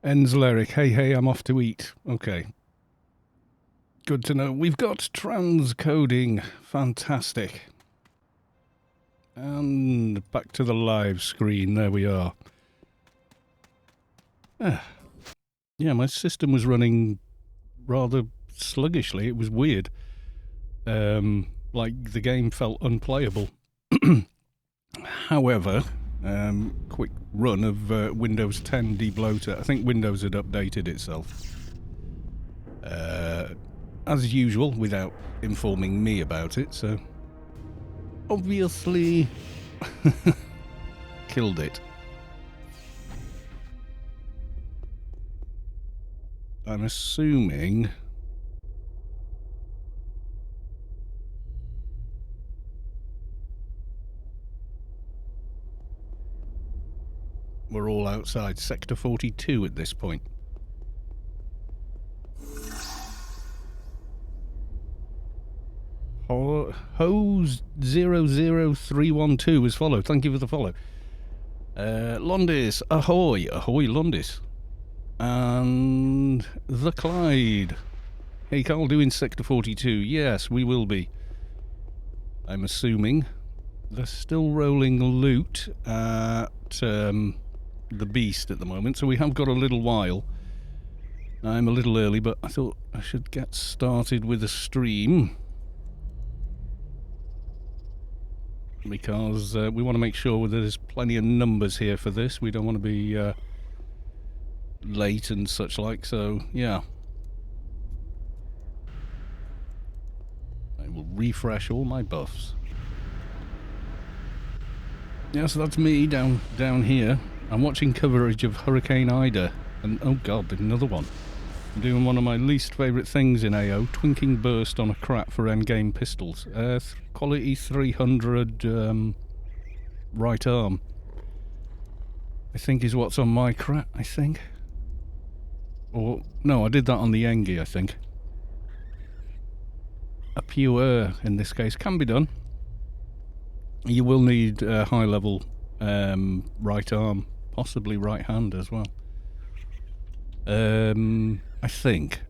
Enzleric, hey, I'm off to eat. Okay. Good to know. We've got transcoding. Fantastic. And back to the live screen. There we are. Yeah, my system was running rather sluggishly. It was weird. Like the game felt unplayable. However, quick run of Windows 10 debloater. I think Windows had updated itself. As usual, without informing me about it, so obviously killed it. I'm assuming we're all outside Sector 42 at this point. Hose00312 is followed. Thank you for the follow. Londis, ahoy Londis. And the Clyde. Hey Carl, doing Sector 42. Yes, we will be. I'm assuming. They're still rolling loot at the Beast at the moment, so we have got a little while. I'm a little early, but I thought I should get started with a stream. Because we want to make sure there's plenty of numbers here for this. We don't want to be late and such like, so yeah. I will refresh all my buffs. Yeah, so that's me down here. I'm watching coverage of Hurricane Ida, and oh god, another one. I'm doing one of my least favourite things in AO, twinking burst on a crap for endgame pistols. Quality 300 right arm, I think is what's on my crap, I think. Or, no, I did that on the Engi, I think. A pure, in this case, can be done. You will need high level right arm, possibly right hand as well. I think.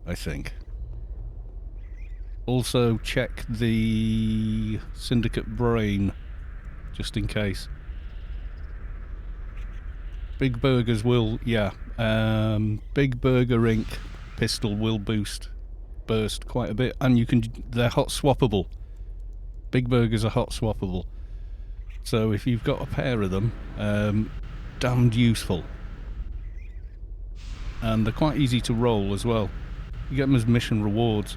Also check the Syndicate Brain, just in case. Big Burgers will, yeah. Big Burger Inc. pistol will burst quite a bit, and they're hot swappable. Big Burgers are hot swappable. So if you've got a pair of them, damned useful. And they're quite easy to roll as well. You get them as mission rewards.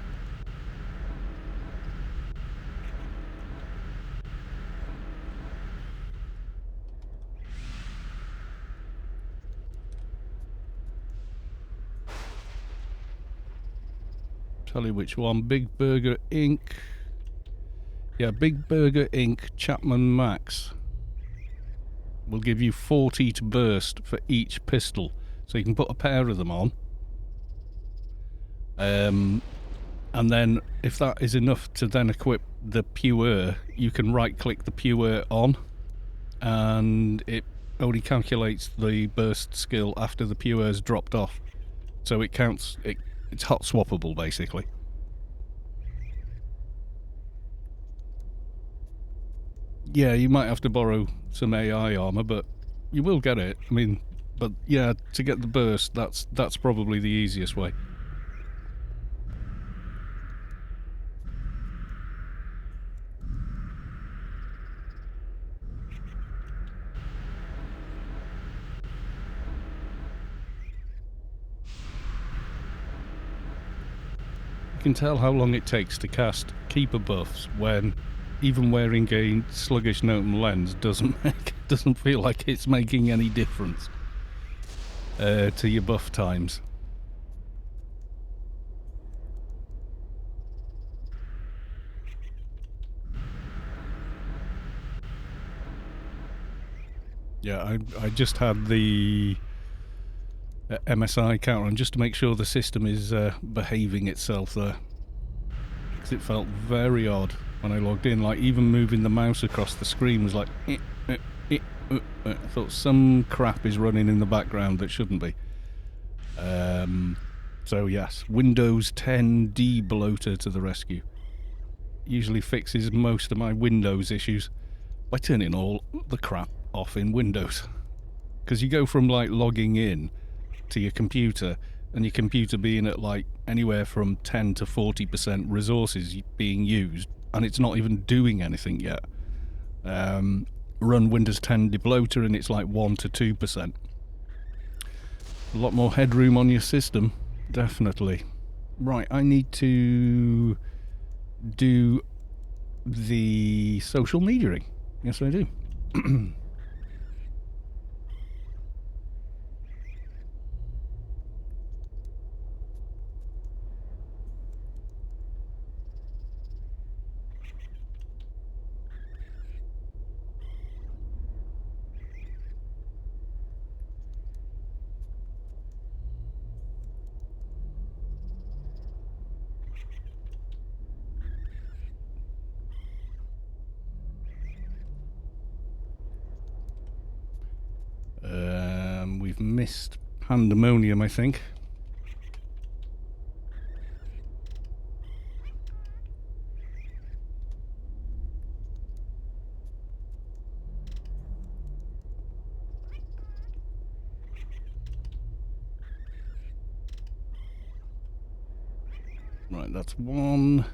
Tell you which one. Big Burger Inc. Yeah, Big Burger Inc. Chapman Max will give you 40 to burst for each pistol. So you can put a pair of them on. And then if that is enough to then equip the Pure, you can right click the Pure on, and it only calculates the burst skill after the Pure's dropped off. So it counts, it's hot swappable basically. Yeah, you might have to borrow some AI armor, but you will get it. I mean, but yeah, to get the burst, that's probably the easiest way. You can tell how long it takes to cast keeper buffs when even wearing a sluggish Noten lens doesn't feel like it's making any difference to your buff times. Yeah, I just had the MSI counter on just to make sure the system is behaving itself there, because it felt very odd when I logged in. Like even moving the mouse across the screen was like I thought some crap is running in the background that shouldn't be. So yes, Windows 10 debloater to the rescue. Usually fixes most of my Windows issues by turning all the crap off in Windows. Because you go from like logging in to your computer, and your computer being at like anywhere from 10 to 40% resources being used, and it's not even doing anything yet. Run Windows 10 debloater and it's like 1 to 2%. A lot more headroom on your system, definitely. Right, I need to do the social metering. Yes, I do. We've missed Pandemonium, I think. Right, that's one.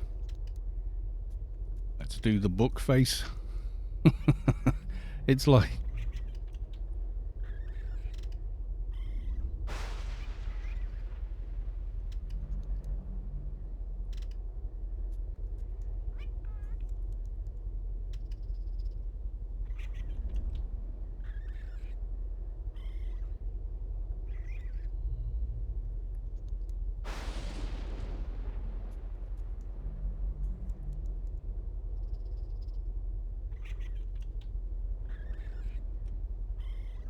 Let's do the book face. It's like...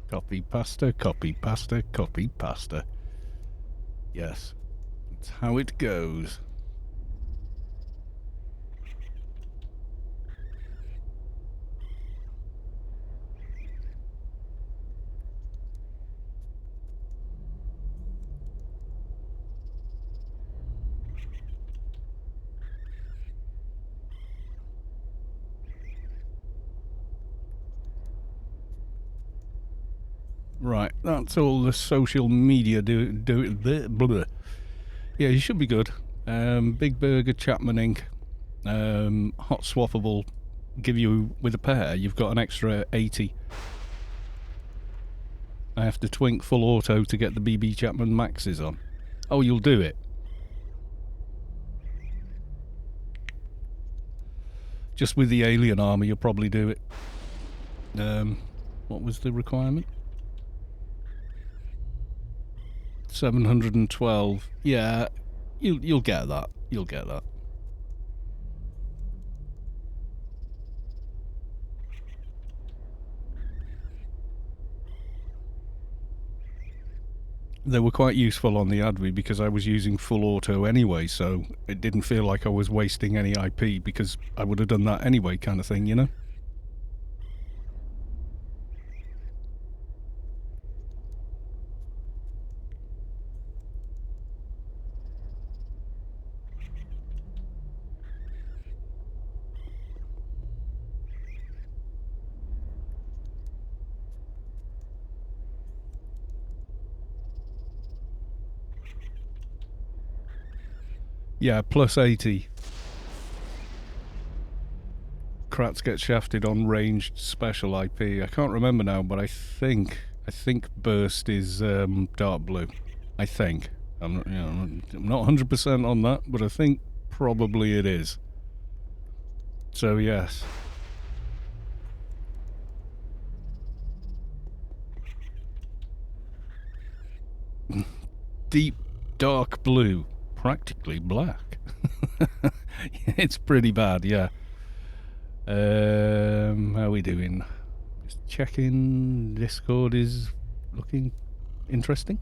Copy pasta, copy pasta, copy pasta. Yes, that's how it goes. Right, that's all the social media do. Blah, blah. Yeah, you should be good. Big Burger, Chapman Inc. Hot swappable. Give you with a pair. You've got an extra 80. I have to twink full auto to get the BB Chapman Maxes on. Oh, you'll do it. Just with the alien armor, you'll probably do it. What was the requirement? 712. Yeah, you'll get that. You'll get that. They were quite useful on the Advi because I was using full auto anyway, so it didn't feel like I was wasting any IP because I would have done that anyway, kind of thing, you know? Yeah, plus 80. Kratz gets shafted on ranged special IP. I can't remember now, but I think burst is dark blue. I think. I'm not 100% on that, but I think probably it is. So yes. Deep dark blue, practically black. It's pretty bad, yeah. How are we doing? Just checking. Discord is looking interesting.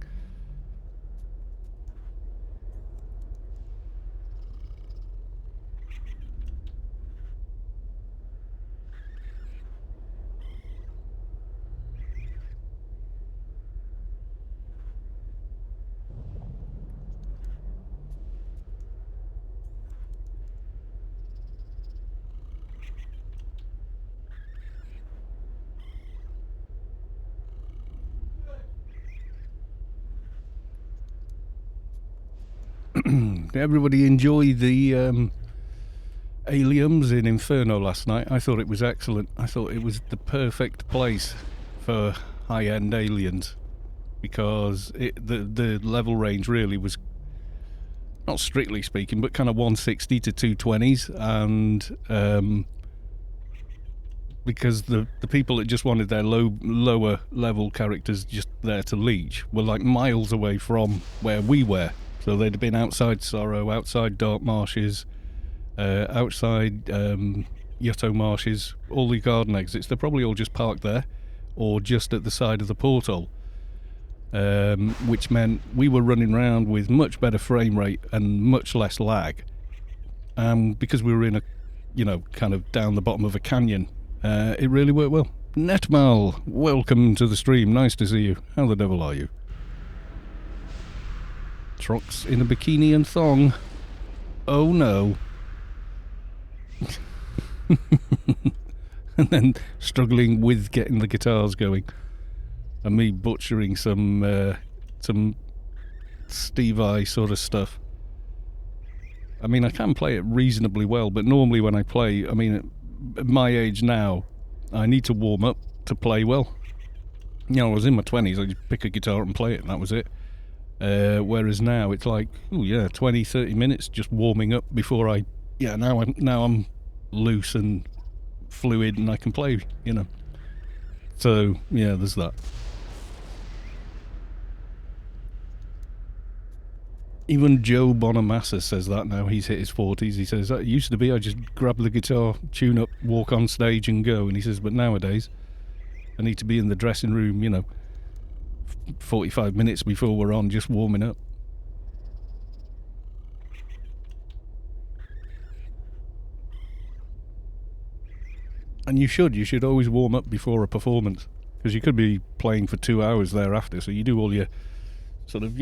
everybody enjoy the aliens in Inferno last night? I thought it was excellent. I thought it was the perfect place for high-end aliens, because the level range really was, not strictly speaking, but kind of 160 to 220s, and because the people that just wanted their lower level characters just there to leech were like miles away from where we were. So they'd have been outside Sorrow, outside Dark Marshes, outside Yutto Marshes, all the garden exits. They're probably all just parked there or just at the side of the portal, which meant we were running around with much better frame rate and much less lag, because we were in a, kind of down the bottom of a canyon. It really worked well. Netmal, welcome to the stream. Nice to see you. How the devil are you? Trox in a bikini and thong. Oh no. And then struggling with getting the guitars going. And me butchering some Steve I sort of stuff. I mean, I can play it reasonably well, but normally when I play, I mean, at my age now, I need to warm up to play well. I was in my 20s, I just pick a guitar and play it, and that was it. Whereas now it's like, 20-30 minutes just warming up before now I'm loose and fluid and I can play, So yeah, there's that. Even Joe Bonamassa says that now. He's hit his 40s. He says, that used to be I just grab the guitar, tune up, walk on stage and go. And he says, but nowadays I need to be in the dressing room, 45 minutes before we're on, just warming up. And you should always warm up before a performance, because you could be playing for 2 hours thereafter. So you do all your sort of,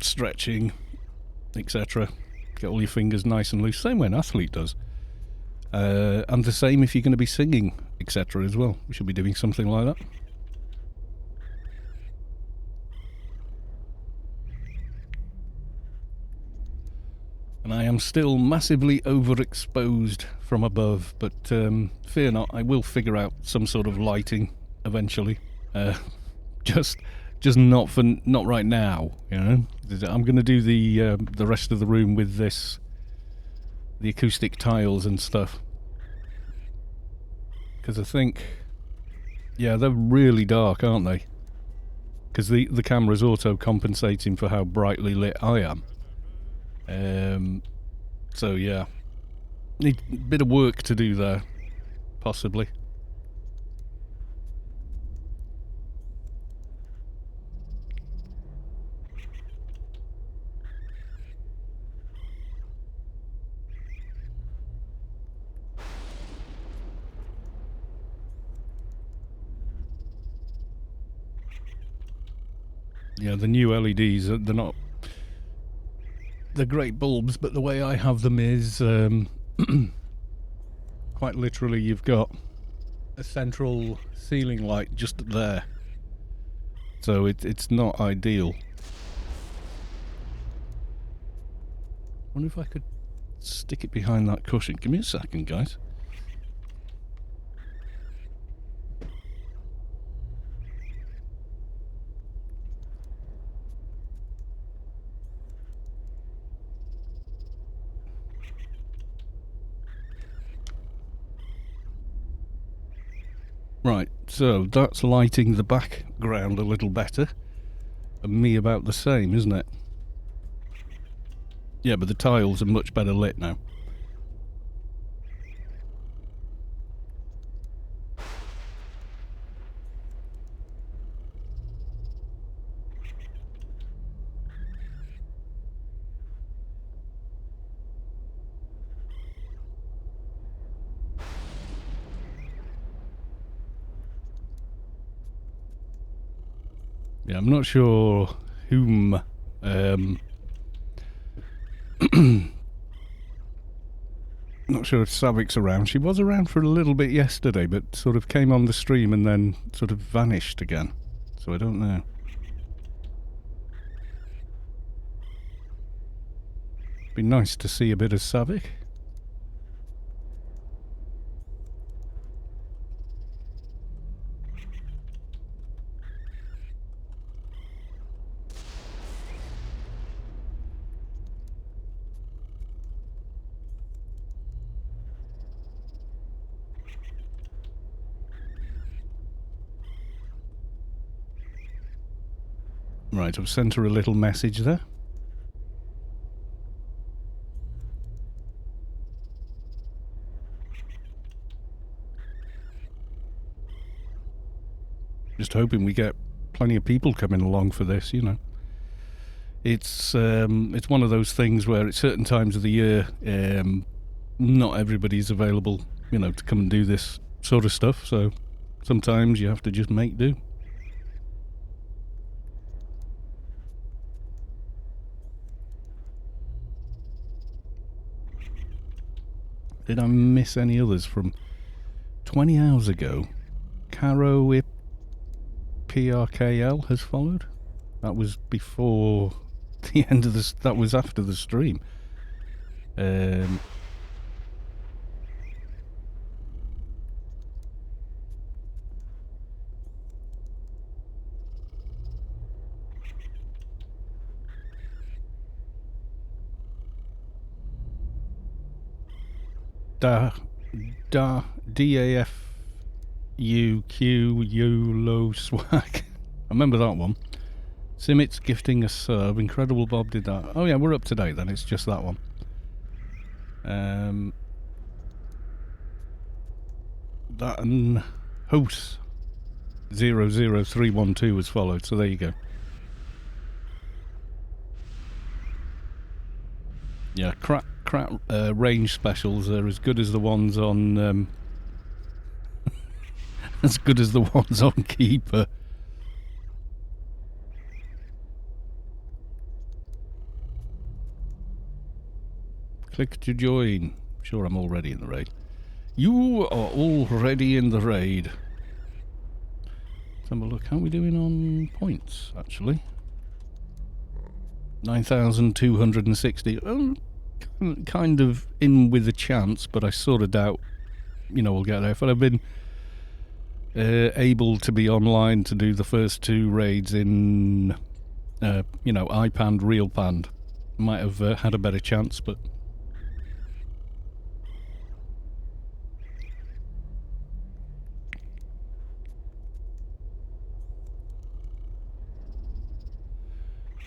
stretching, etc. Get all your fingers nice and loose. Same way an athlete does. And the same if you're going to be singing, etc. as well. We should be doing something like that. And I am still massively overexposed from above, but fear not, I will figure out some sort of lighting eventually. Just not right now, I'm going to do the rest of the room with the acoustic tiles and stuff, because I think, they're really dark, aren't they? Because the camera's auto compensating for how brightly lit I am. So yeah, need a bit of work to do there, possibly. Yeah, the new LEDs, they're great bulbs, but the way I have them is, quite literally, you've got a central ceiling light just there. So it's not ideal. I wonder if I could stick it behind that cushion. Give me a second, guys. Right, so that's lighting the background a little better. And me about the same, isn't it? Yeah, but the tiles are much better lit now. Yeah, I'm not sure whom not sure if Savik's around. She was around for a little bit yesterday, but sort of came on the stream and then sort of vanished again. So I don't know. Be nice to see a bit of Savick. Right, I've sent her a little message there. Just hoping we get plenty of people coming along for this, you know. It's one of those things where at certain times of the year, not everybody's available, you know, to come and do this sort of stuff. So sometimes you have to just make do. Did I miss any others from 20 hours ago? Caro PRKL has followed. That was before the end of this. That was after the stream. DAFUQ low swag. I remember that one. Simit's gifting a sub. Incredible Bob did that. Oh yeah, we're up to date then. It's just that one. That and host 00312 was followed. So there you go. Yeah, crap range specials are as good as the ones on as good as the ones on Keeper. Click to join. Sure, I'm already in the raid. You are already in the raid. Let's have a look. How are we doing on points, actually? 9,260. Kind of in with a chance, but I sort of doubt, you know, we'll get there. But I've been able to be online to do the first two raids in, you know, iPand, Real Pand. Might have had a better chance, but...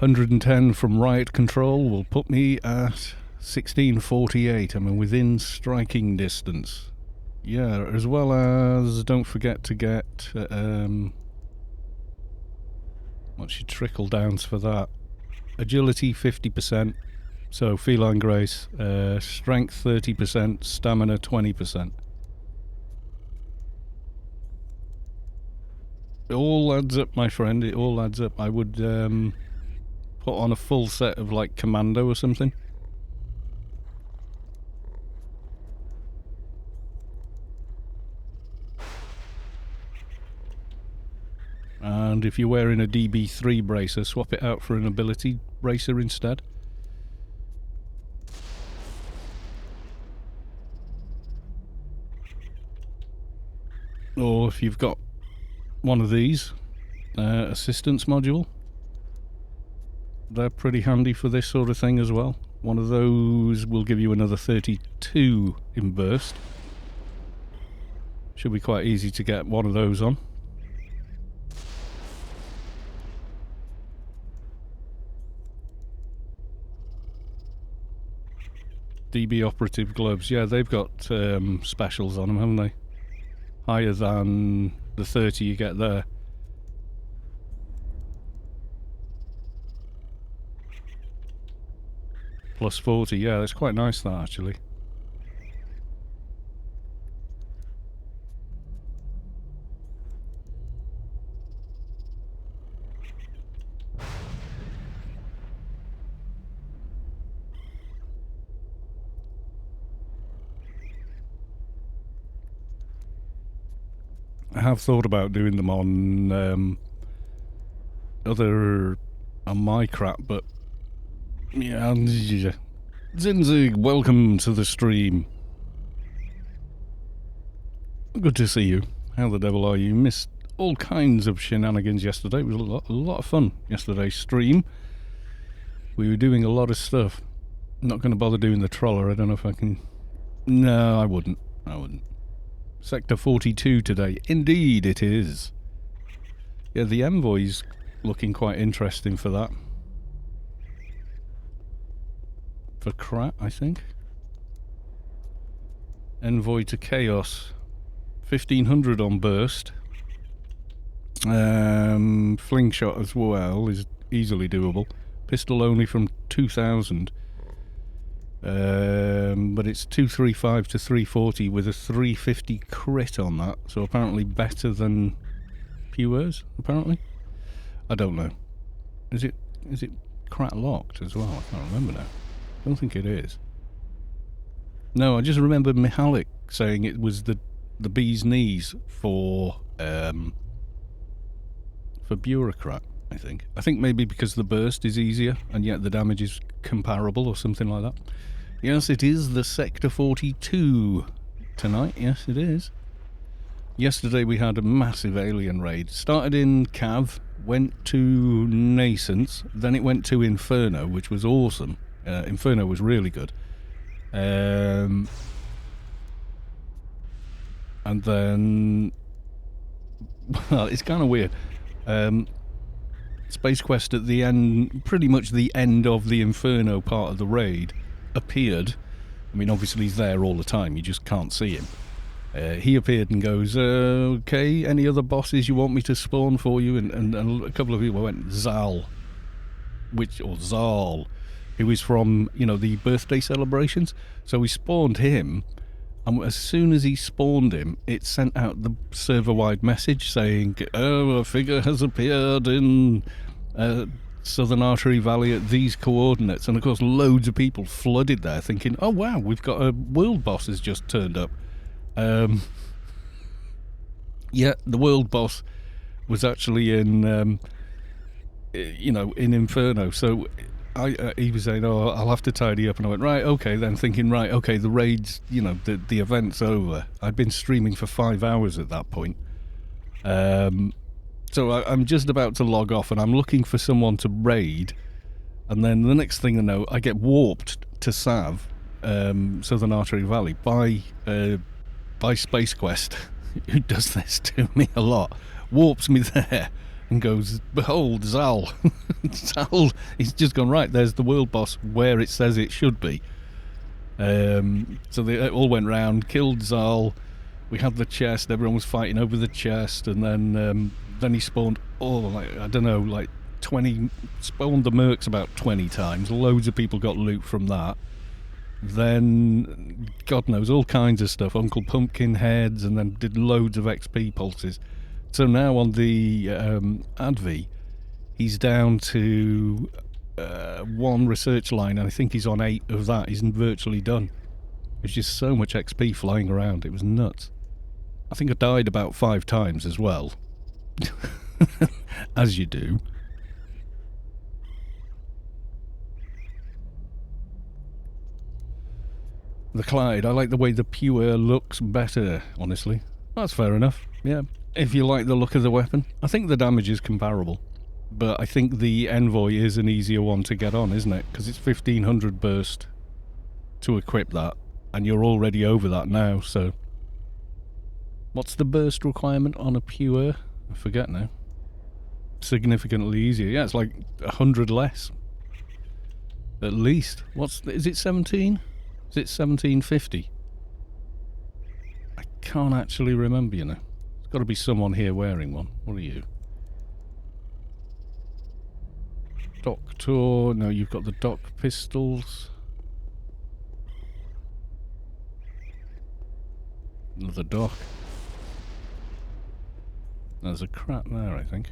$110 from Riot Control will put me at 1648. I'm within striking distance. Yeah, as well as don't forget to get what's your trickle downs for that? Agility 50%, so feline grace, strength 30%, stamina 20%. It all adds up, my friend. It all adds up. I would put on a full set of like commando or something. And if you're wearing a DB3 bracer, swap it out for an ability bracer instead. Or if you've got one of these, assistance module, they're pretty handy for this sort of thing as well. One of those will give you another 32 in burst. Should be quite easy to get one of those on. DB operative gloves, yeah, they've got specials on them, haven't they? Higher than the 30 you get there. Plus 40, yeah, that's quite nice that actually. I have thought about doing them on on my crap, but yeah, Zinzig, welcome to the stream. Good to see you. How the devil are you? Missed all kinds of shenanigans yesterday. It was a lot of fun yesterday's stream. We were doing a lot of stuff. I'm not going to bother doing the troller. I don't know if I can... No, I wouldn't. Sector 42 today. Indeed it is. Yeah, the envoy's looking quite interesting for that. For Krat, I think. Envoy to Chaos. 1500 on burst. Fling shot as well is easily doable. Pistol only from 2000. But it's 235 to 340 with a 350 crit on that. So apparently better than Pure's, apparently. I don't know. Is it Krat locked as well? I can't remember now. I don't think it is. No, I just remember Mihalik saying it was the bee's knees for Bureaucrat, I think. I think maybe because the burst is easier and yet the damage is comparable or something like that. Yes, it is the Sector 42 tonight. Yes, it is. Yesterday we had a massive alien raid. Started in Cav, went to Nascence, then it went to Inferno, which was awesome. Inferno was really good. And then... Well, it's kind of weird. Space Quest at the end, pretty much the end of the Inferno part of the raid, appeared. I mean, obviously he's there all the time, you just can't see him. He appeared and goes, okay, any other bosses you want me to spawn for you? And a couple of people went, Zal, who is from, the birthday celebrations. So we spawned him, and as soon as he spawned him, it sent out the server-wide message saying, oh, a figure has appeared in Southern Artery Valley at these coordinates. And of course loads of people flooded there thinking, oh wow, we've got a world boss has just turned up. Yeah, the world boss was actually in in Inferno. So he was saying, oh, I'll have to tidy up, and I went, right, okay, then thinking, right, okay, the raid's, the event's over. I'd been streaming for 5 hours at that point. So I'm just about to log off, and I'm looking for someone to raid, and then the next thing I know, I get warped to Sav, Southern Artery Valley, by Space Quest, who does this to me a lot, warps me there, and goes, behold, Zal. Zal, he's just gone, right, there's the world boss where it says it should be. So they all went round, killed Zal, we had the chest, everyone was fighting over the chest, and then he spawned, 20, spawned the mercs about 20 times, loads of people got loot from that. Then, God knows, all kinds of stuff, Uncle Pumpkin heads, and then did loads of XP pulses. So now on the Advi, he's down to 1 research line, and I think he's on 8 of that. He's virtually done. There's just so much XP flying around. It was nuts. I think I died about 5 times as well. As you do. The Clyde, I like the way the Pure looks better, honestly. That's fair enough, yeah. If you like the look of the weapon. I think the damage is comparable. But I think the Envoy is an easier one to get on, isn't it? Because it's 1500 burst to equip that. And you're already over that now, so... What's the burst requirement on a Pure? I forget now. Significantly easier. Yeah, it's like 100 less. At least. Is it 17? Is it 1750? I can't actually remember, There's got to be someone here wearing one. What are you? Doctor. No, you've got the Doc pistols. Another Doc. There's a Krat there, I think.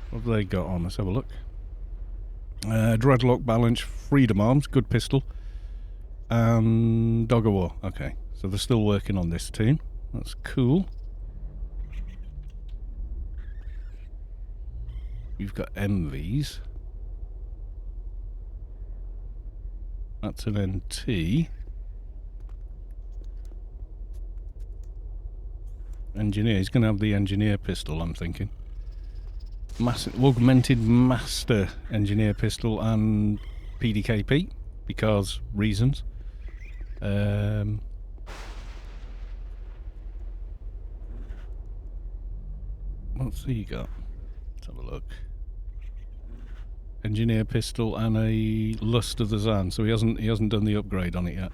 What have they got on? Let's have a look. Dreadlock Balance, Freedom Arms, good pistol. And Dog of War. Okay, so they're still working on this team. That's cool. You've got MVs. That's an NT. Engineer. He's going to have the engineer pistol, I'm thinking. Augmented Master Engineer pistol and PDKP, because reasons. What's he got? Let's have a look. Engineer pistol and a Lust of the Zan, so he hasn't done the upgrade on it yet.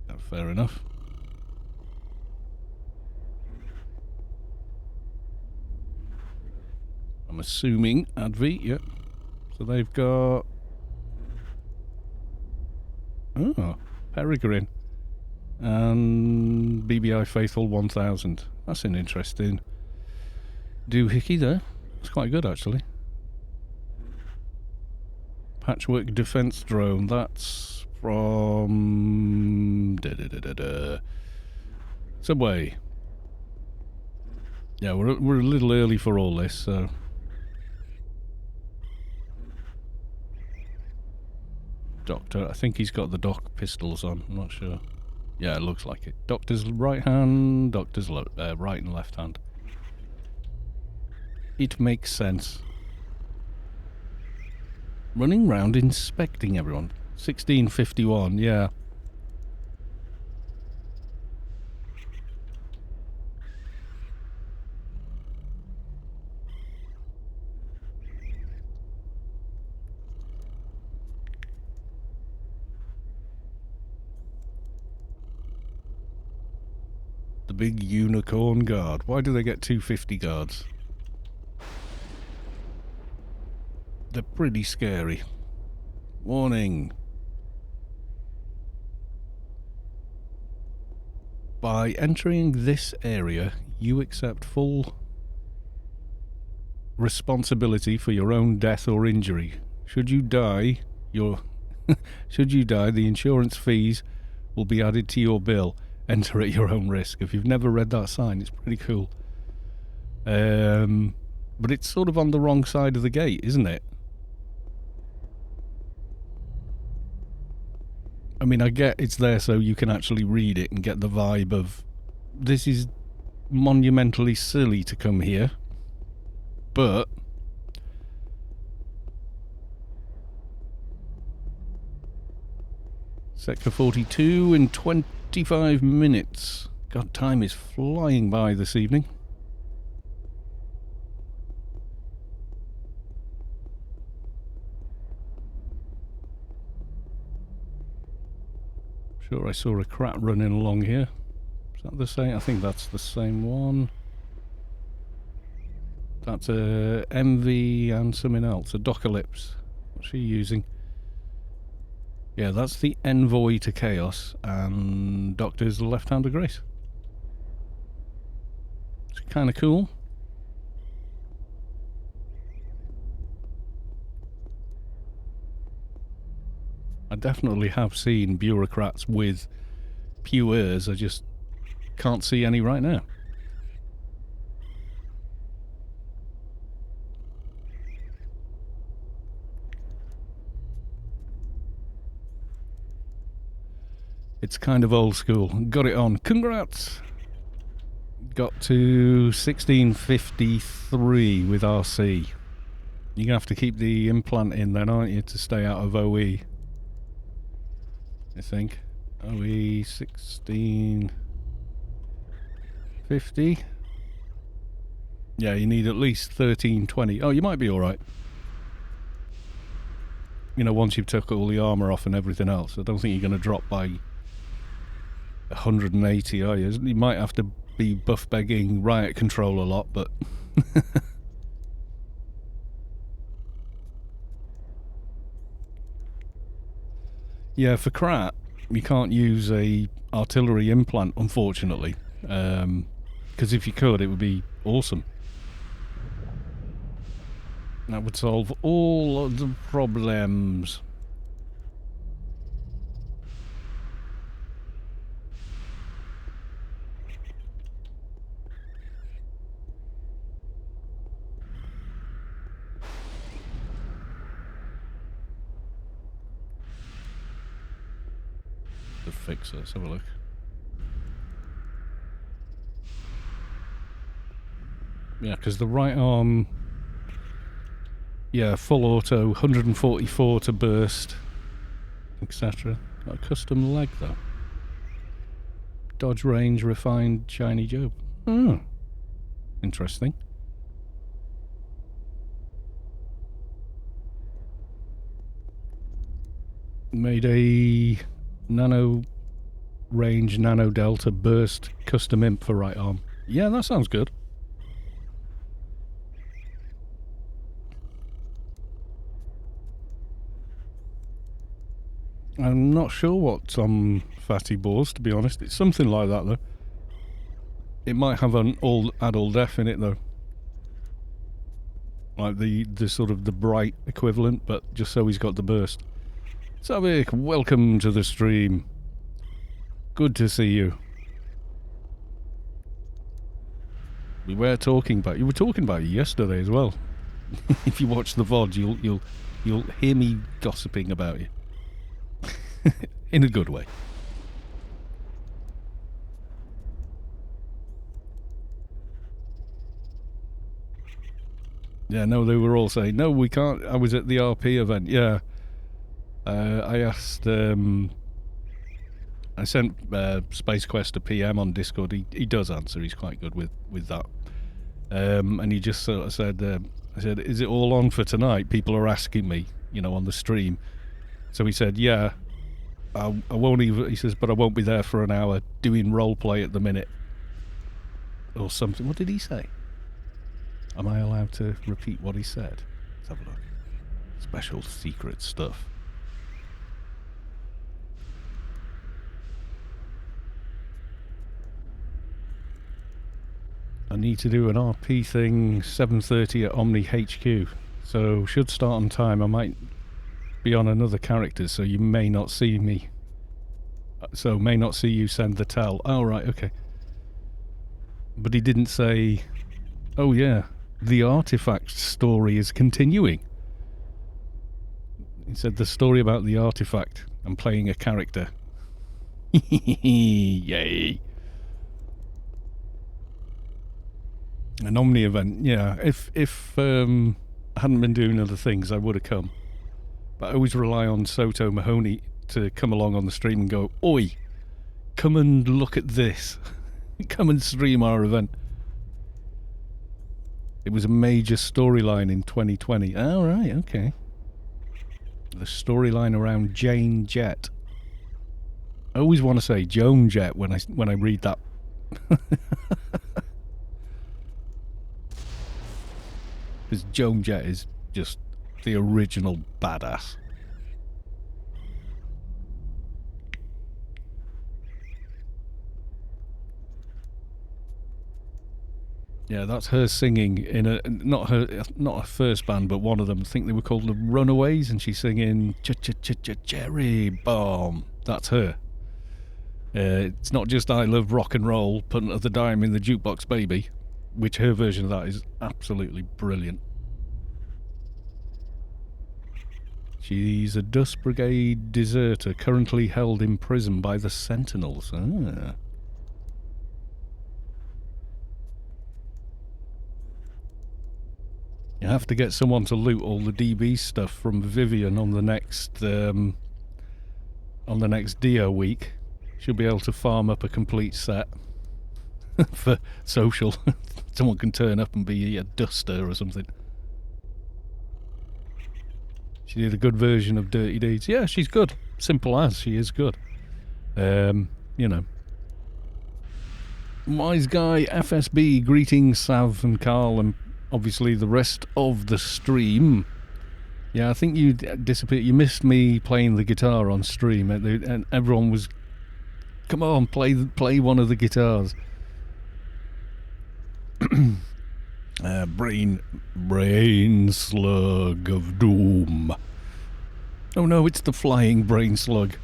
Yeah, fair enough. I'm assuming Advi, yep. So they've got Peregrine and BBI Faithful 1000. That's an interesting doohickey there. It's quite good actually. Patchwork defense drone. That's from Subway. Yeah, we're a little early for all this, so. Doctor, I think he's got the doc pistols on. I'm not sure. Yeah, it looks like it. Doctor's right hand, Doctor's right and left hand. It makes sense. Running round inspecting everyone. 1651, yeah. The big unicorn guard. Why do they get 250 guards? They're pretty scary. Warning. By entering this area, you accept full responsibility for your own death or injury. Should you die, the insurance fees will be added to your bill. Enter at your own risk. If you've never read that sign, it's pretty cool. But it's sort of on the wrong side of the gate, isn't it? I mean, I get it's there so you can actually read it and get the vibe of this is monumentally silly to come here, but Sector 42 in 25 minutes. God, time is flying by this evening. Sure, I saw a crat running along here. Is that the same? I think that's the same one. That's a MV and something else. A Docalypse. What's she using? Yeah, that's the Envoy to Chaos, and Doctor's the Left Hand of Grace. It's kind of cool. I definitely have seen bureaucrats with pewers. I just can't see any right now. It's kind of old school. Got it on. Congrats! Got to 1653 with RC. You're going to have to keep the implant in then, aren't you, to stay out of OE? I think. OE 1650. Yeah, you need at least 1320. Oh, you might be alright. You know, once you've took all the armour off and everything else. I don't think you're going to drop by 180, are you? You might have to be buff begging riot control a lot, but yeah, for Krat you can't use a artillery implant, unfortunately, because if you could, it would be awesome. That would solve all of the problems. the fixer. Let's have a look. Yeah, because the right arm, yeah, full auto, 144 to burst, etc. Got a custom leg though. Dodge range, refined, shiny Joe. Oh, interesting. Made a nano range, nano delta burst custom imp for right arm. Yeah, that sounds good. I'm not sure what's on Fatty Boars, to be honest. It's something like that, though. It might have an add all def in it, though. Like the sort of the bright equivalent, but just so he's got the burst. Savik, welcome to the stream. Good to see you. We were talking about... You were talking about it yesterday as well. If you watch the VOD, you'll hear me gossiping about you. In a good way. Yeah, no, they were all saying, no, we can't. I was at the RP event, yeah. I asked, I sent Space Quest a PM on Discord. He does answer, he's quite good with that. And he just sort of said, I said, is it all on for tonight? People are asking me, you know, on the stream. So he said, yeah. I won't even, he says, but I won't be there for an hour doing roleplay at the minute. Or something. What did he say? Am I allowed to repeat what he said? Let's have a look. Special secret stuff. I need to do an RP thing 7:30 at Omni HQ. So should start on time. I might be on another character, so you may not see me. So may not see you send the tell. Oh, right, okay. But he didn't say, oh yeah, the artifact story is continuing. He said the story about the artifact. I'm playing a character. Yay. An Omni event, yeah. If I hadn't been doing other things, I would have come. But I always rely on Soto Mahoney to come along on the stream and go, oi, come and look at this. Come and stream our event. It was a major storyline in 2020. Oh, right, okay. The storyline around Jane Jett. I always want to say Joan Jett when I read that. Because Joan Jett is just the original badass. Yeah, that's her singing in a not a first band, but one of them. I think they were called the Runaways, and she's singing Cherry Bomb. That's her. It's not just I Love Rock and Roll, putting the dime in the jukebox, baby, which her version of that is absolutely brilliant. She's a Dust Brigade deserter currently held in prison by the Sentinels. Ah. You have to get someone to loot all the DB stuff from Vivian on the next Dio week. She'll be able to farm up a complete set for social. Someone can turn up and be a duster or something. She did a good version of Dirty Deeds. Yeah, she's good. Simple as, she is good. You know. Wise Guy FSB, greetings Sav and Carl and obviously the rest of the stream. Yeah, I think you disappeared. You missed me playing the guitar on stream, and everyone was, come on, play one of the guitars. Brain slug of doom. Oh no, it's the flying brain slug.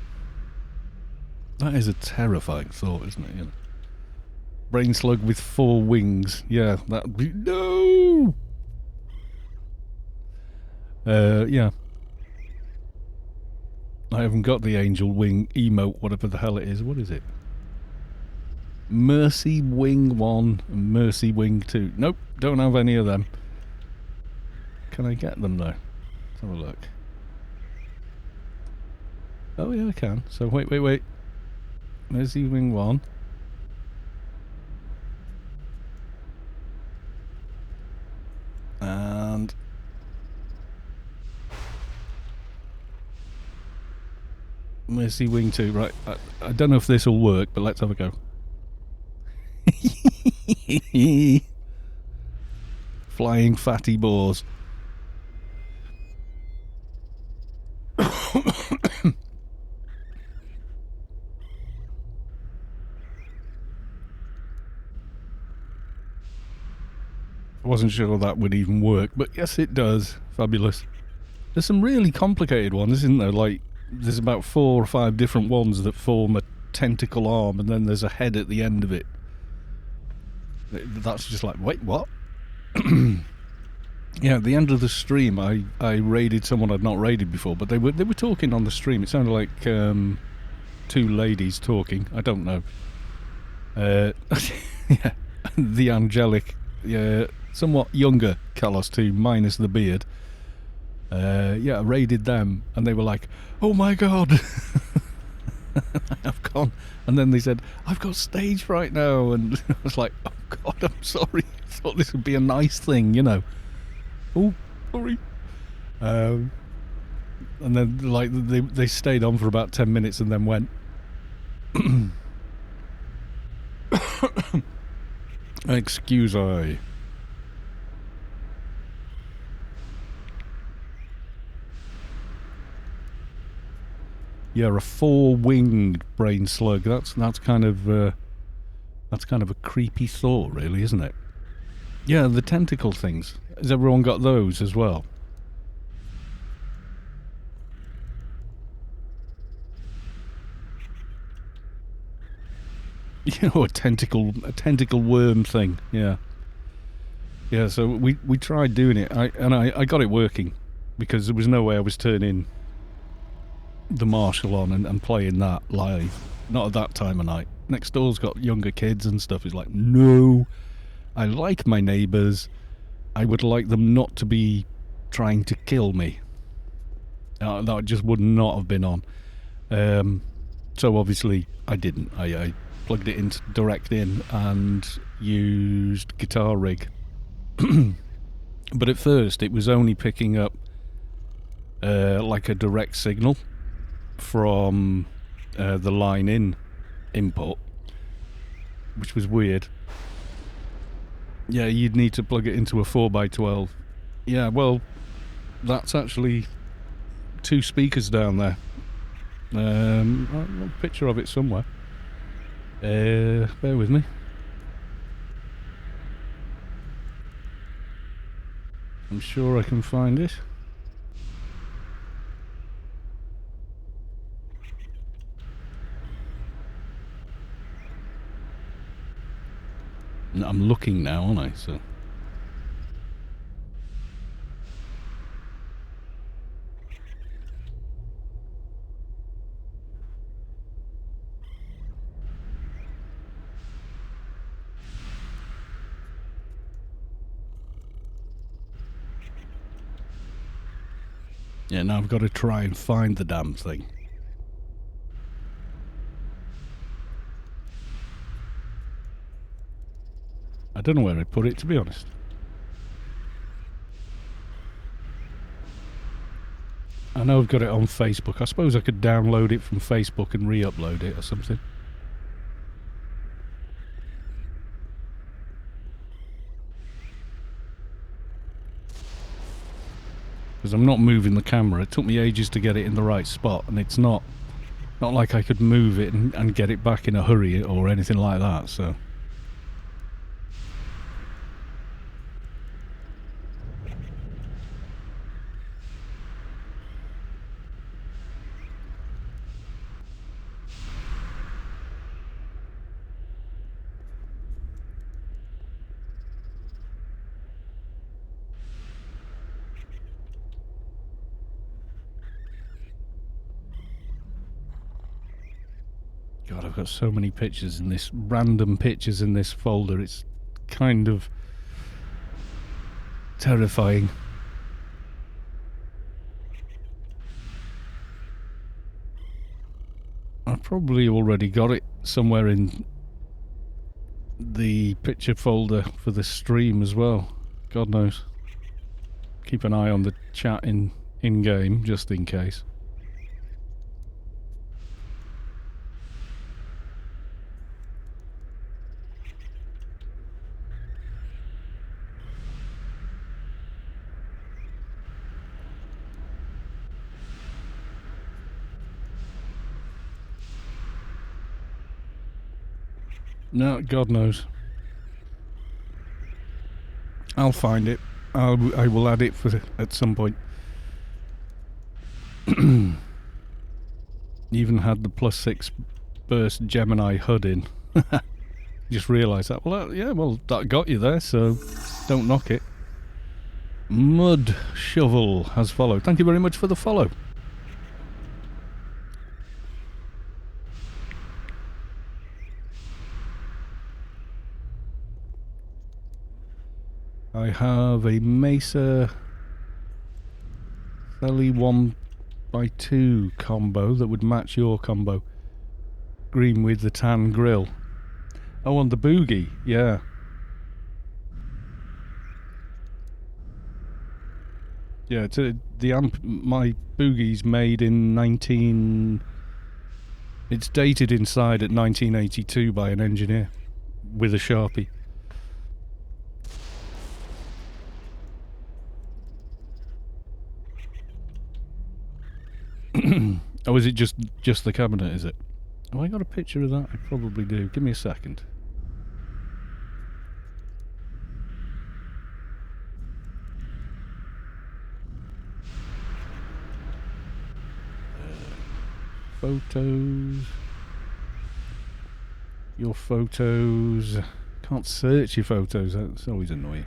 That is a terrifying thought, isn't it? You know? Brain slug with 4 wings. Yeah, that'd be... No! Yeah. I haven't got the angel wing emote, whatever the hell it is. What is it? Mercy Wing 1 and Mercy Wing 2. Nope, don't have any of them. Can I get them though? Let's have a look. Oh yeah, I can. So wait. Mercy Wing 1. And Mercy Wing 2. Right, I don't know if this will work, but let's have a go. Flying fatty boars. I wasn't sure that would even work, but yes it does. Fabulous. There's some really complicated ones, isn't there? Like, there's about 4 or 5 different ones that form a tentacle arm, and then there's a head at the end of it. That's just like, wait, what? Yeah, at the end of the stream, I raided someone I'd not raided before, but they were talking on the stream. It sounded like 2 ladies talking. I don't know. Yeah, the angelic, somewhat younger Kalos 2, minus the beard. Yeah, I raided them, and they were like, "Oh my god, I've gone." And then they said, "I've got stage fright now," and I was like, "Oh god, I'm sorry. I thought this would be a nice thing, you know." Oh, sorry. And then like they stayed on for about 10 minutes and then went. Excuse I. Yeah, a 4-winged brain slug. That's kind of a creepy thought, really, isn't it? Yeah, the tentacle things. Has everyone got those as well? You know, a tentacle worm thing. Yeah. Yeah. So we tried doing it. I got it working because there was no way I was turning the Marshall on and playing that live. Not at that time of night. Next door's got younger kids and stuff. He's like, no, I like my neighbours. I would like them not to be trying to kill me. That just would not have been on. So obviously I didn't. I plugged it into direct in and used Guitar Rig. But at first it was only picking up like a direct signal from the line in input, which was weird. Yeah, you'd need to plug it into a 4x12. Yeah, well, that's actually 2 speakers down there. A picture of it somewhere. Bear with me. I'm sure I can find it. I'm looking now, aren't I? So. Yeah, now I've got to try and find the damn thing. I don't know where I put it, to be honest. I know I've got it on Facebook. I suppose I could download it from Facebook and re-upload it or something. Because I'm not moving the camera. It took me ages to get it in the right spot, and it's not like I could move it and get it back in a hurry or anything like that, so... God, I've got so many pictures in this, random pictures in this folder. It's kind of terrifying. I've probably already got it somewhere in the picture folder for the stream as well. God knows. Keep an eye on the chat in-game, just in case. No, God knows. I'll find it. I will add it at some point. Even had the +6 burst Gemini HUD in. Just realised that. Well, yeah, well, that got you there, so don't knock it. Mud Shovel has followed. Thank you very much for the follow. I have a Mesa Theli 1x2 combo that would match your combo. Green with the tan grill. Oh, on the Boogie, yeah. Yeah, the amp, my Boogie's made in it's dated inside at 1982 by an engineer with a Sharpie. Oh, is it just the cabinet, is it? Have I got a picture of that? I probably do. Give me a second. Photos. Your photos. Can't search your photos. That's always annoying.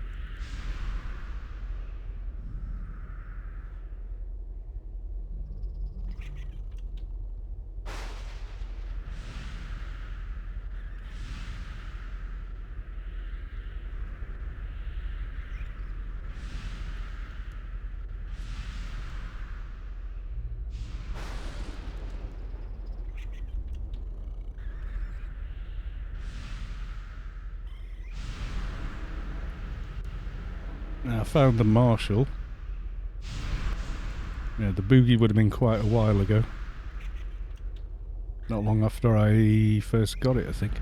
Now, I found the Marshall. Yeah, the Boogie would have been quite a while ago. Not long after I first got it, I think.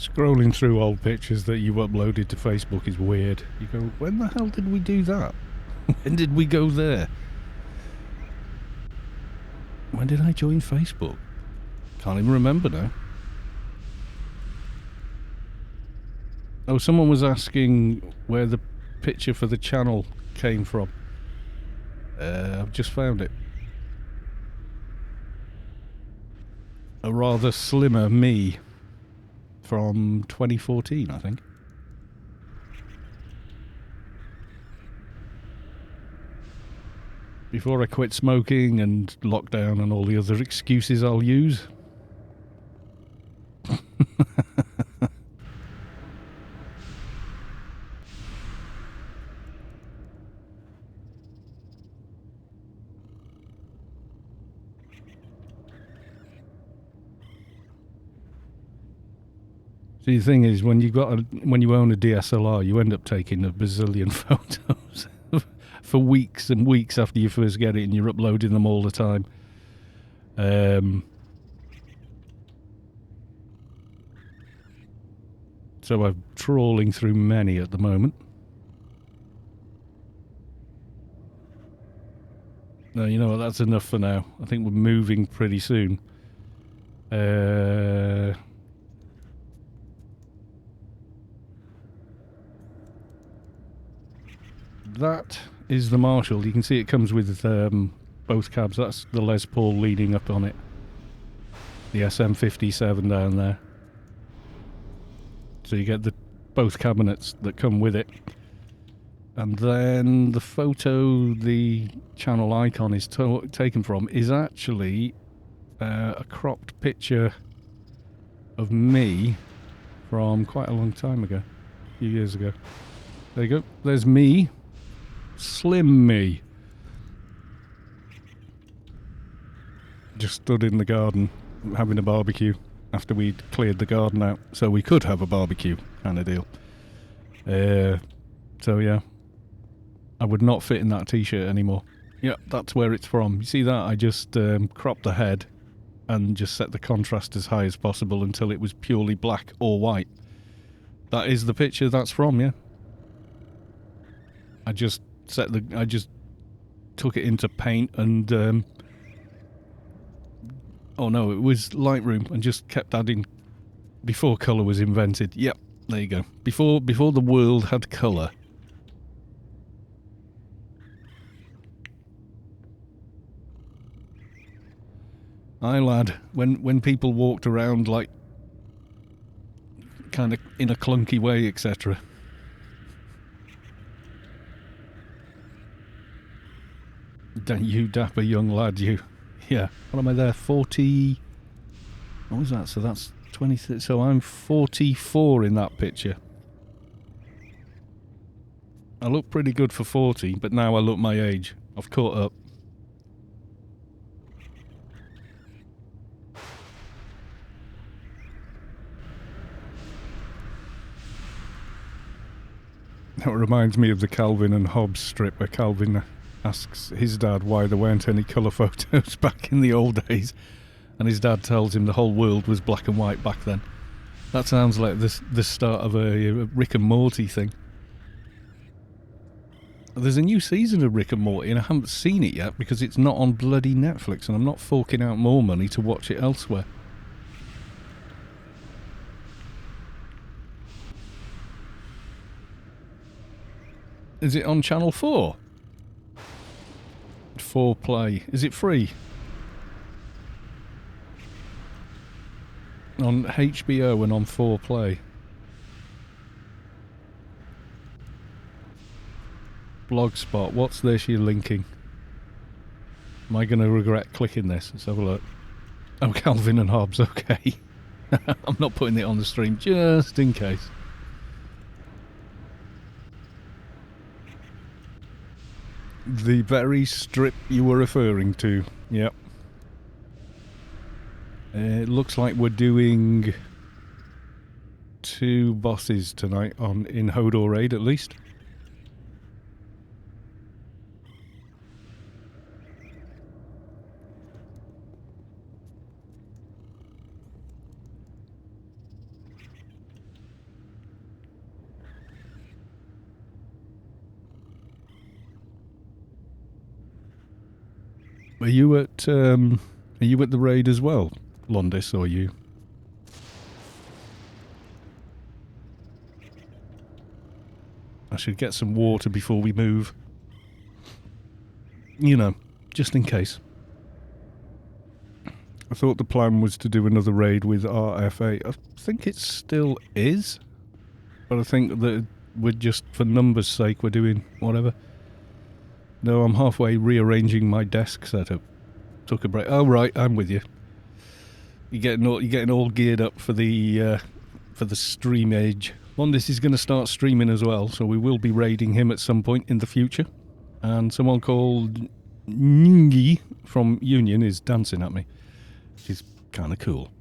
Scrolling through old pictures that you uploaded to Facebook is weird. You go, when the hell did we do that? When did we go there? When did I join Facebook? Can't even remember now. Oh, someone was asking where the picture for the channel came from. I've just found it. A rather slimmer me from 2014, I think. Before I quit smoking and lockdown and all the other excuses I'll use. See, the thing is, when you own a DSLR, you end up taking a bazillion photos for weeks and weeks after you first get it, and you're uploading them all the time. So I'm trawling through many at the moment. No, you know what? That's enough for now. I think we're moving pretty soon. that is the Marshall. You can see it comes with both cabs. That's the Les Paul leading up on it. The SM57 down there. So you get both cabinets that come with it. And then the photo the channel icon is taken from is actually a cropped picture of me from quite a long time ago, a few years ago. There you go. There's me. Slim me. Just stood in the garden having a barbecue after we'd cleared the garden out so we could have a barbecue kind of deal. So yeah, I would not fit in that t-shirt anymore. Yeah, that's where it's from. You see that? I just cropped the head and just set the contrast as high as possible until it was purely black or white. That is the picture that's from, yeah. I just took it into paint and oh no, it was Lightroom, and just kept adding before colour was invented. Yep, there you go. Before the world had colour. Aye lad, when people walked around like kind of in a clunky way, etc. Don't you dapper young lad, you. Yeah, what am I there? 40... What was that? So that's 20... So I'm 44 in that picture. I look pretty good for 40, but now I look my age. I've caught up. That reminds me of the Calvin and Hobbes strip where Calvin asks his dad why there weren't any colour photos back in the old days, and his dad tells him the whole world was black and white back then. That sounds like the start of a Rick and Morty thing. There's a new season of Rick and Morty and I haven't seen it yet because it's not on bloody Netflix and I'm not forking out more money to watch it elsewhere. Is it on Channel 4? 4 Play. Is it free? On HBO and on 4 Play. Blogspot. What's this you're linking? Am I going to regret clicking this? Let's have a look. Oh, Calvin and Hobbes. Okay. I'm not putting it on the stream just in case. The very strip you were referring to. Yep. It looks like we're doing 2 bosses tonight in HodorRaid at least. Are you at the raid as well, Londis, or you? I should get some water before we move. You know, just in case. I thought the plan was to do another raid with RFA. I think it still is. But I think that we're just, for numbers' sake, we're doing whatever. No, I'm halfway rearranging my desk setup. Took a break. Oh right, I'm with you. You're getting all geared up for the stream age. Londis is going to start streaming as well, so we will be raiding him at some point in the future. And someone called Nyingi from Union is dancing at me, which is kind of cool.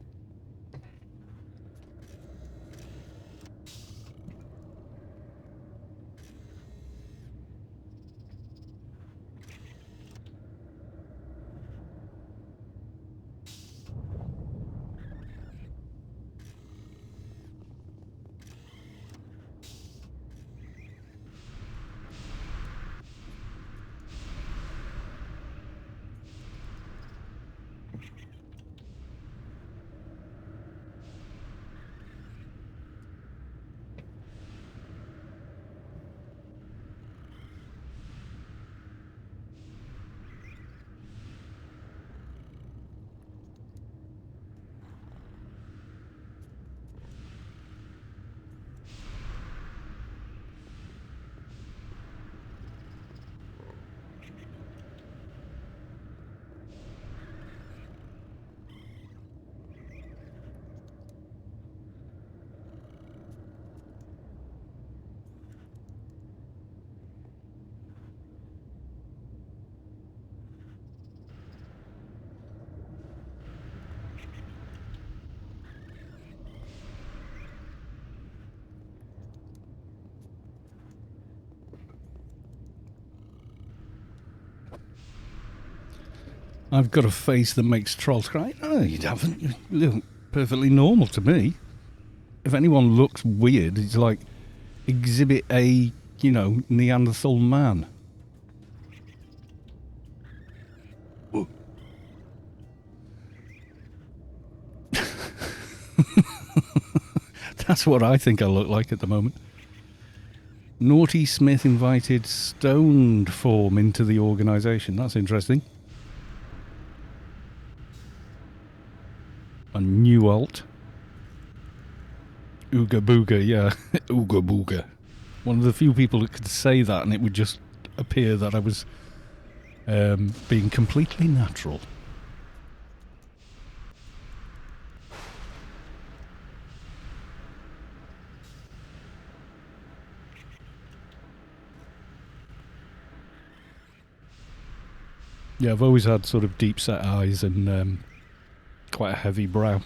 I've got a face that makes trolls cry. No, you haven't. You look perfectly normal to me. If anyone looks weird, it's like Exhibit A, you know, Neanderthal man. Whoa. That's what I think I look like at the moment. Naughty Smith invited stoned form into the organisation. That's interesting. A new alt. Ooga booga, yeah. Ooga booga. One of the few people that could say that and it would just appear that I was being completely natural. Yeah, I've always had sort of deep set eyes and quite a heavy brow.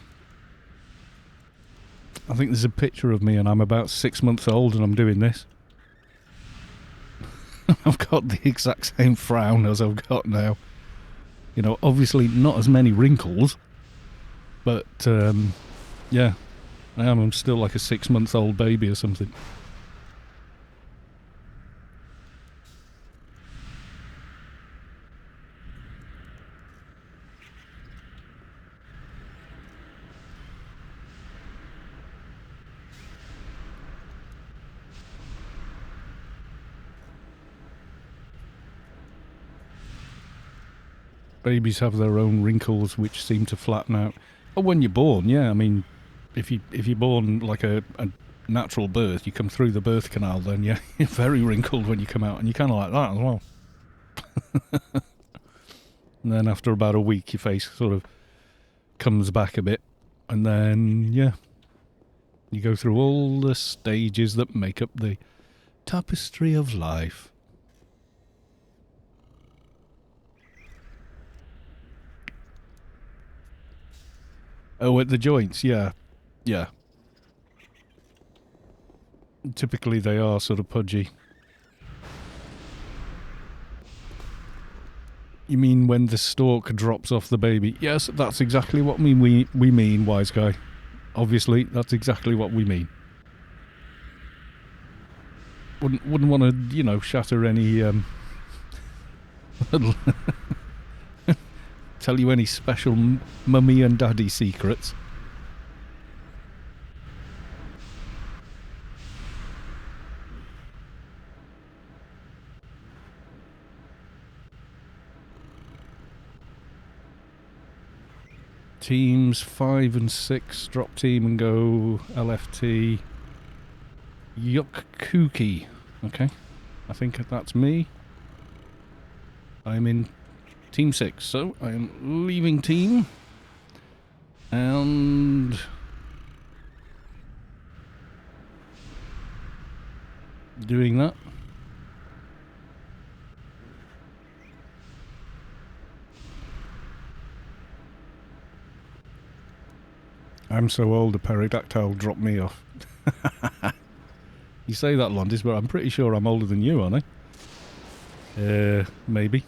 I think there's a picture of me and I'm about 6 months old and I'm doing this. I've got the exact same frown as I've got now. You know, obviously not as many wrinkles, but yeah, I'm still like a 6 month old baby or something. Babies have their own wrinkles which seem to flatten out. Oh, when you're born, yeah. I mean, if you're born like a natural birth, you come through the birth canal, then yeah, you're very wrinkled when you come out, and you're kind of like that as well. And then after about a week, your face sort of comes back a bit, and then yeah, you go through all the stages that make up the tapestry of life. Oh, at the joints, yeah. Yeah. Typically they are sort of pudgy. You mean when the stalk drops off the baby? Yes, that's exactly what we mean, wise guy. Obviously, that's exactly what we mean. Wouldn't want to, you know, shatter any tell you any special mummy and daddy secrets. Teams 5 and 6 drop team and go LFT. Yuck kooky. Okay, I think that's me. I'm in Team 6, so I am leaving team and doing that. I'm so old a pterodactyl dropped me off. You say that, Londis, but I'm pretty sure I'm older than you, aren't I? Maybe.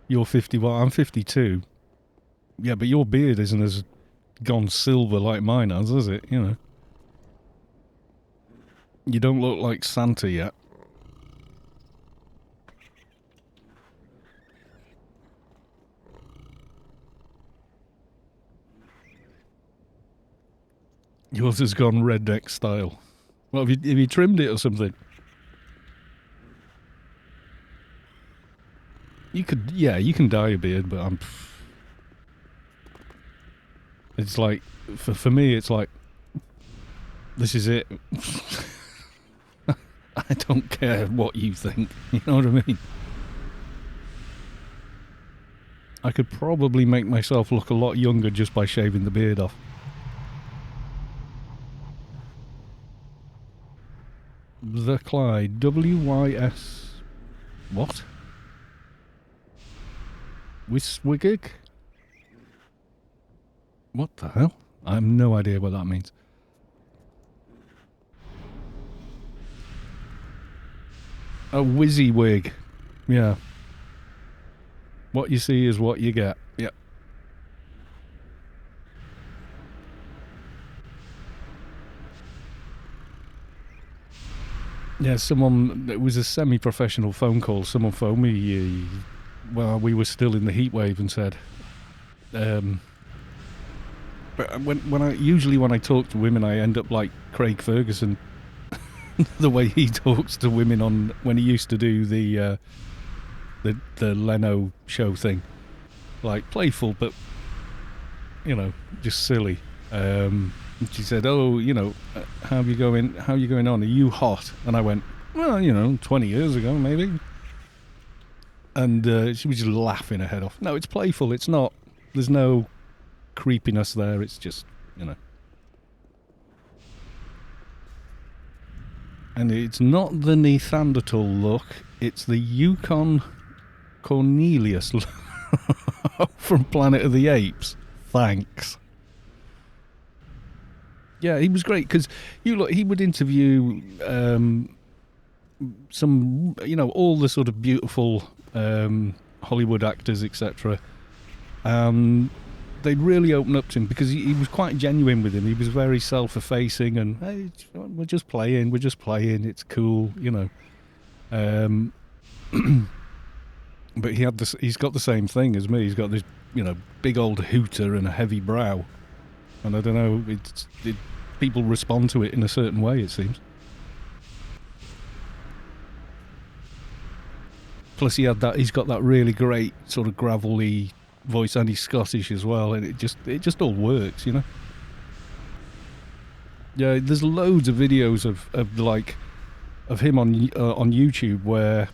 You're 51, I'm 52. Yeah, but your beard isn't as gone silver like mine has, is it? You know. You don't look like Santa yet. Yours has gone redneck style. Well, have you trimmed it or something? You could, yeah, you can dye a beard, but it's like, for me, it's like, this is it. I don't care what you think. You know what I mean? I could probably make myself look a lot younger just by shaving the beard off. The Clyde. WYS. What? Wiswigig? What the hell? I have no idea what that means. A WYSIWYG. Yeah. What you see is what you get. Yep. Yeah, someone, it was a semi-professional phone call. Someone phoned me while we were still in the heat wave and said, but when I talk to women, I end up like Craig Ferguson, the way he talks to women on when he used to do the Leno show thing, like playful but just silly. She said, "Oh, how are you going? How are you going on? Are you hot?" And I went, "Well, 20 years ago, maybe." And she was just laughing her head off. No, it's playful. It's not. There's no creepiness there. It's just, And it's not the Neanderthal look. It's the Yukon Cornelius look from Planet of the Apes. Thanks. Yeah, he was great because he would interview some, all the sort of beautiful Hollywood actors, etc. They'd really open up to him because he was quite genuine with him. He was very self-effacing and, hey, we're just playing, it's cool, But he's got the same thing as me. He's got this, big old hooter and a heavy brow. And I don't know, people respond to it in a certain way, it seems. Plus he's got that really great sort of gravelly voice, and he's Scottish as well, and it just all works, Yeah, there's loads of videos of him on YouTube where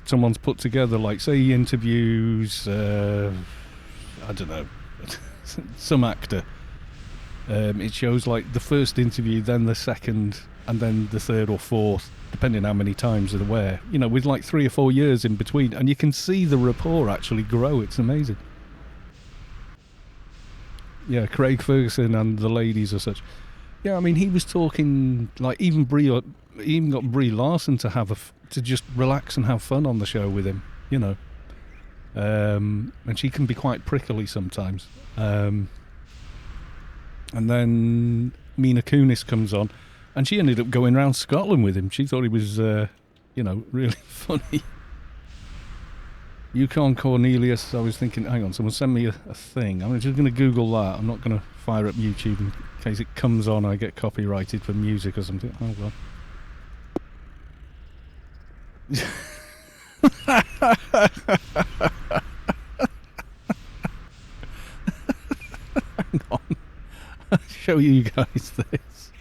someone's put together, like, say he interviews I don't know some actor. It shows like the first interview, then the second, and then the third or fourth, depending how many times they're there, with like 3 or 4 years in between, and you can see the rapport actually grow. It's amazing. Yeah, Craig Ferguson and the ladies or such. Yeah, I mean, he was talking like even got Brie Larson to to just relax and have fun on the show with him, and she can be quite prickly sometimes. And then Mina Kunis comes on, and she ended up going around Scotland with him. She thought he was, really funny. Yukon Cornelius, I was thinking, hang on, someone send me a thing. I'm just going to Google that. I'm not going to fire up YouTube in case it comes on and I get copyrighted for music or something. Oh, well. Hang on. I'll show you guys this.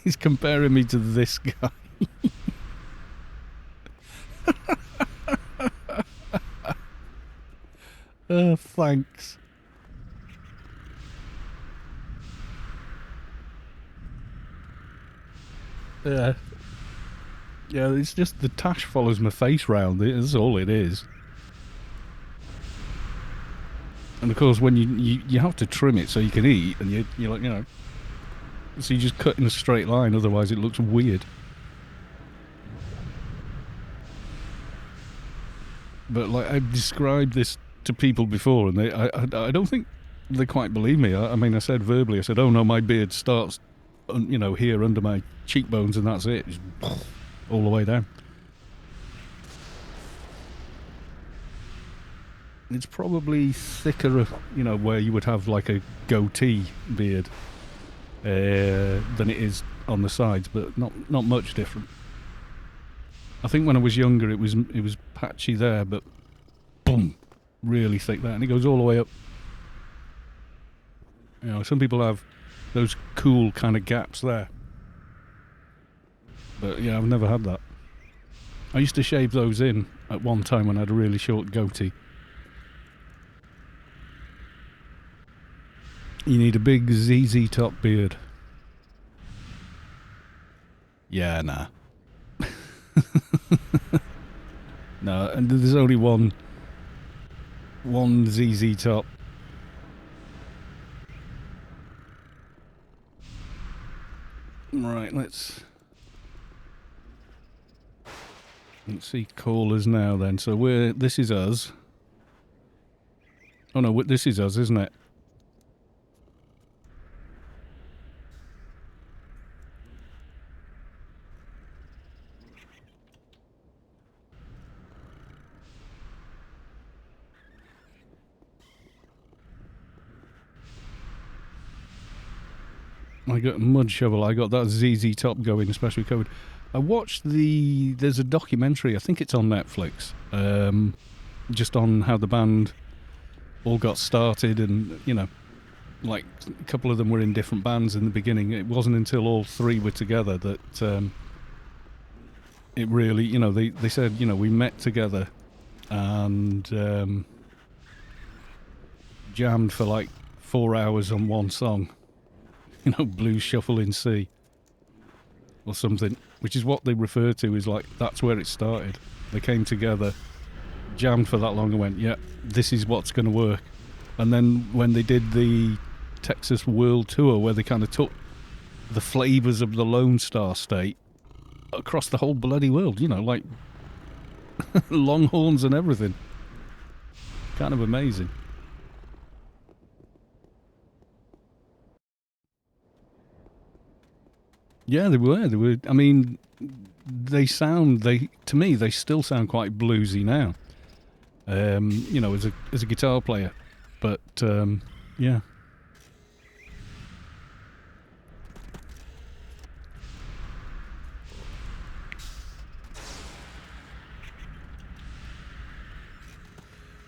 He's comparing me to this guy. Thanks. Yeah. Yeah, it's just the tash follows my face round. That's all it is. And of course, when you have to trim it so you can eat, and you're like, so you just cut in a straight line, otherwise it looks weird. But like, I've described this to people before, and I don't think they quite believe me. I mean, I said verbally, oh no, my beard starts, here under my cheekbones, and that's it, just all the way down. It's probably thicker, where you would have like a goatee beard than it is on the sides, but not much different. I think when I was younger, it was patchy there, but boom, really thick there, and it goes all the way up. Some people have those cool kind of gaps there, but yeah, I've never had that. I used to shave those in at one time when I had a really short goatee. You need a big ZZ Top beard. Yeah, nah. No, and there's only one ZZ Top. Right, let's... Let's see callers now then. So this is us. Oh no, this is us, isn't it? I got a mud shovel. I got that ZZ Top going, especially code. I watched there's a documentary, I think it's on Netflix, just on how the band all got started, and, you know, like a couple of them were in different bands in the beginning. It wasn't until all three were together that it really, you know, they said, you know, we met together and jammed for like 4 hours on one song. You know, blues shuffle in C or something, which is what they refer to as like, that's where it started. They came together, jammed for that long and went, yeah, this is what's going to work. And then when they did the Texas World Tour, where they kind of took the flavours of the Lone Star State across the whole bloody world, you know, like Longhorns and everything. Kind of amazing. Yeah, they were. I mean, to me, they still sound quite bluesy now. You know, as a guitar player, but yeah.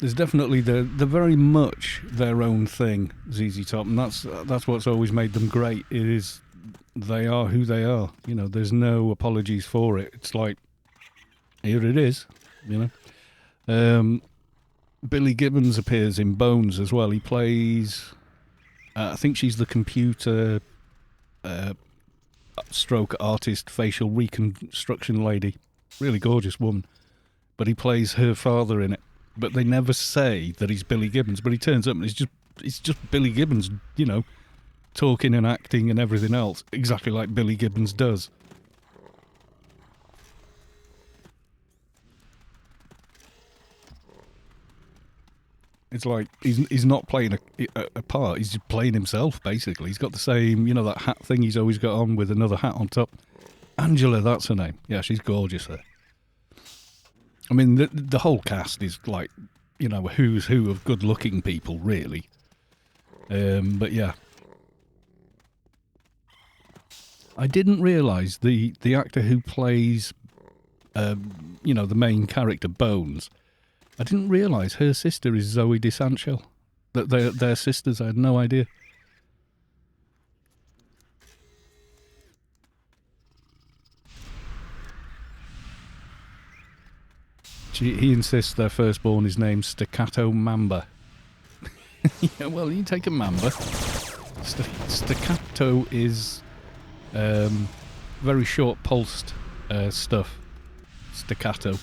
There's definitely they're very much their own thing, ZZ Top, and that's what's always made them great. It is they are who they are. You know, there's no apologies for it. It's like, here it is. You know, Billy Gibbons appears in Bones as well. He plays. I think she's the computer stroke artist, facial reconstruction lady. Really gorgeous woman. But he plays her father in it. But they never say that he's Billy Gibbons. But he turns up and it's just Billy Gibbons, you know, talking and acting and everything else, exactly like Billy Gibbons does. It's like he's not playing a part. He's just playing himself, basically. He's got the same, you know, that hat thing he's always got on with another hat on top. Angela, that's her name. Yeah, she's gorgeous there. I mean, the whole cast is like, you know, a who's who of good-looking people, really. But yeah. I didn't realise the actor who plays, you know, the main character, Bones, I didn't realise her sister is Zoe DeSancho. That they're sisters, I had no idea. He insists their firstborn is named Staccato Mamba. Yeah, well, you take a Mamba. Staccato is very short pulsed stuff. Staccato.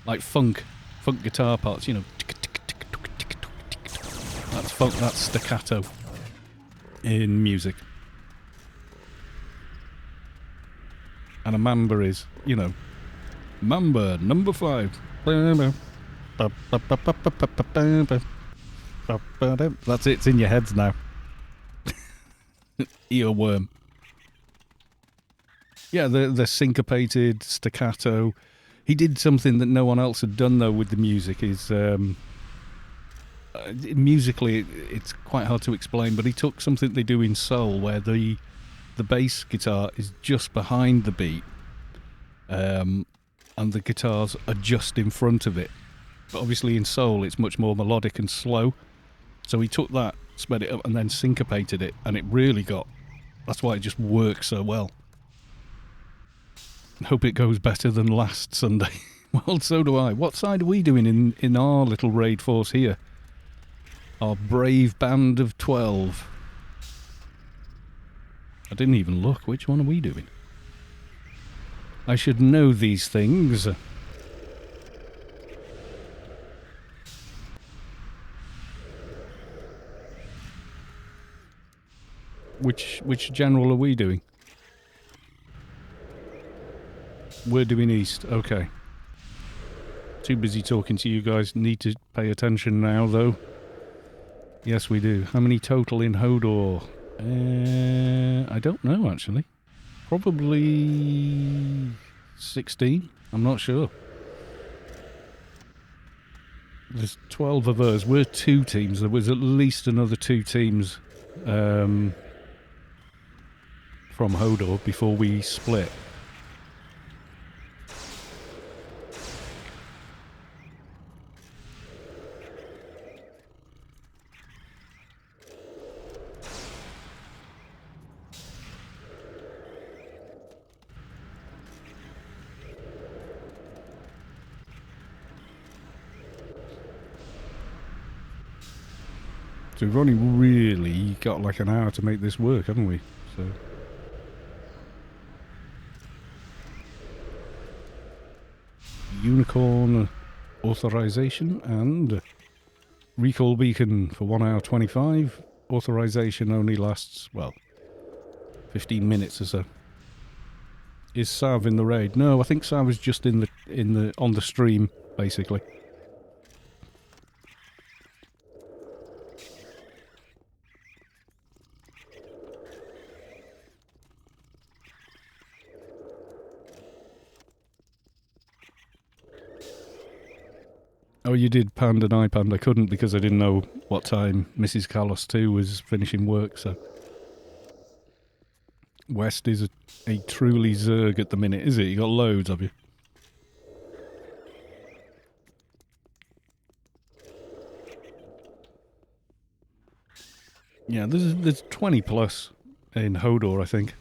Like funk guitar parts, you know. That's funk, that's staccato in music. And a Mamba is, you know, Mamba number 5. That's it, it's in your heads now. Earworm. Yeah, the syncopated staccato. He did something that no one else had done though with the music. Is musically it's quite hard to explain, but he took something they do in soul where the bass guitar is just behind the beat, and the guitars are just in front of it. But obviously in soul it's much more melodic and slow. So he took that, sped it up, and then syncopated it, and it really got. That's why it just works so well. Hope it goes better than last Sunday. Well, so do I. What side are we doing in our little raid force here? Our brave band of 12. I didn't even look. Which one are we doing? I should know these things. Which general are we doing? we're doing east. Okay. Too busy talking to you guys. Need to pay attention now, though. Yes, we do. How many total in Hodor? I don't know, actually. Probably 16. I'm not sure. There's 12 of us. We're 2 teams. There was at least another 2 teams from Hodor before we split. So we've only really got like an hour to make this work, haven't we? So unicorn authorization and recall beacon for 1 hour 25. Authorization only lasts, well, 15 minutes or so. Is Sav in the raid? No, I think Sav is just on the stream, basically. Oh, you did Panda and iPand. I couldn't because I didn't know what time Mrs. Carlos 2 was finishing work, so... West is a truly Zerg at the minute, is it? You got loads, have you? Yeah, there's 20 plus in Hodor, I think.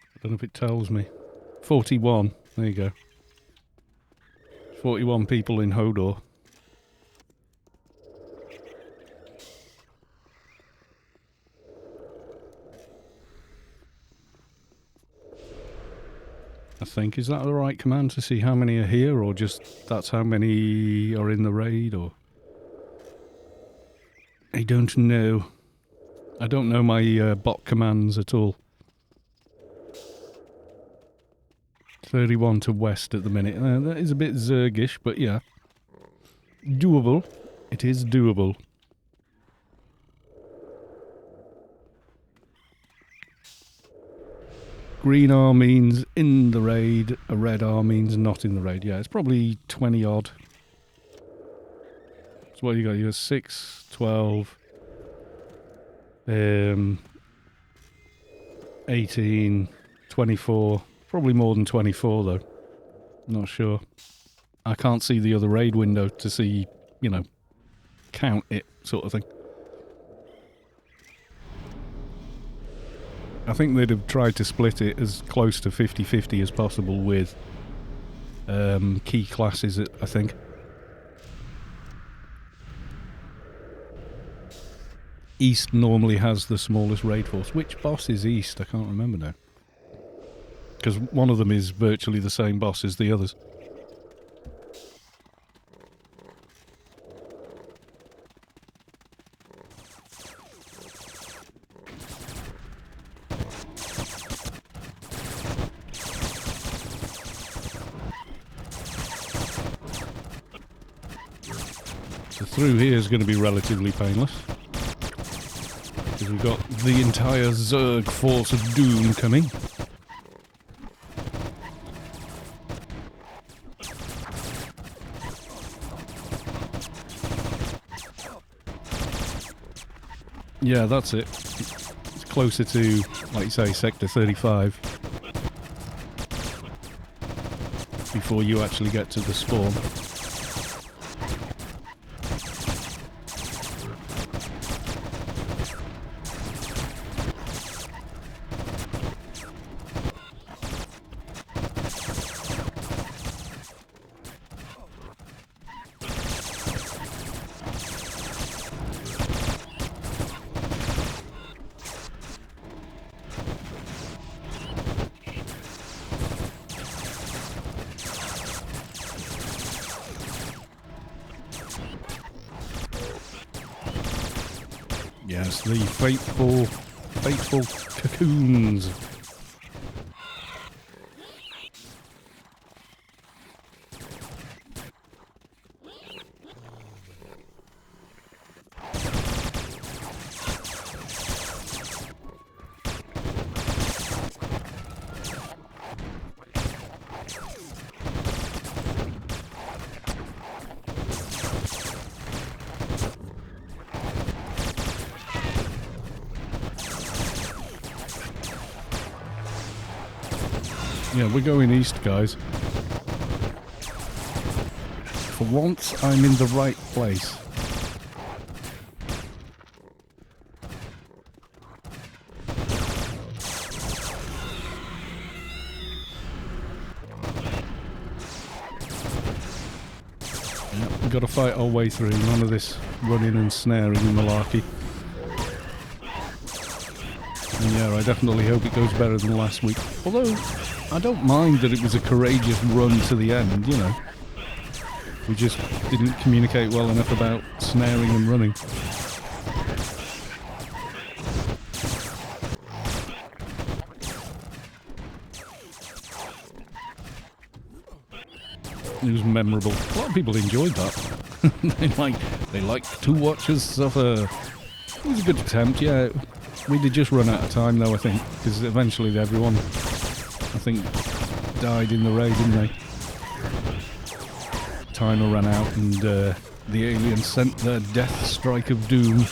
I don't know if it tells me. 41. There you go. 41 people in Hodor. I think. Is that the right command to see how many are here, or just that's how many are in the raid, or... I don't know. I don't know my bot commands at all. 31 to west at the minute. That is a bit Zergish, but yeah. Doable. It is doable. Green R means in the raid, a red R means not in the raid. Yeah, it's probably 20 odd. So what you got? You got 6, 12, 18, 24... Probably more than 24, though. Not sure. I can't see the other raid window to see, you know, count it, sort of thing. I think they'd have tried to split it as close to 50-50 as possible with key classes, I think. East normally has the smallest raid force. Which boss is East? I can't remember now. Because one of them is virtually the same boss as the others. So through here is going to be relatively painless. Because we've got the entire Zerg force of doom coming. Yeah, that's it. It's closer to, like you say, Sector 35. Before you actually get to the spawn. Yes, the fateful cocoons. Yeah, we're going east, guys. For once, I'm in the right place. Yeah, we've got to fight our way through. None of this running and snaring and malarkey. And yeah, I definitely hope it goes better than last week. Although, I don't mind that it was a courageous run to the end, you know. We just didn't communicate well enough about snaring and running. It was memorable. A lot of people enjoyed that. they like to watch us suffer. It was a good attempt, yeah. We did just run out of time though, I think, because eventually everyone, I think, died in the raid, didn't they? Timer ran out and the aliens sent their death strike of doom.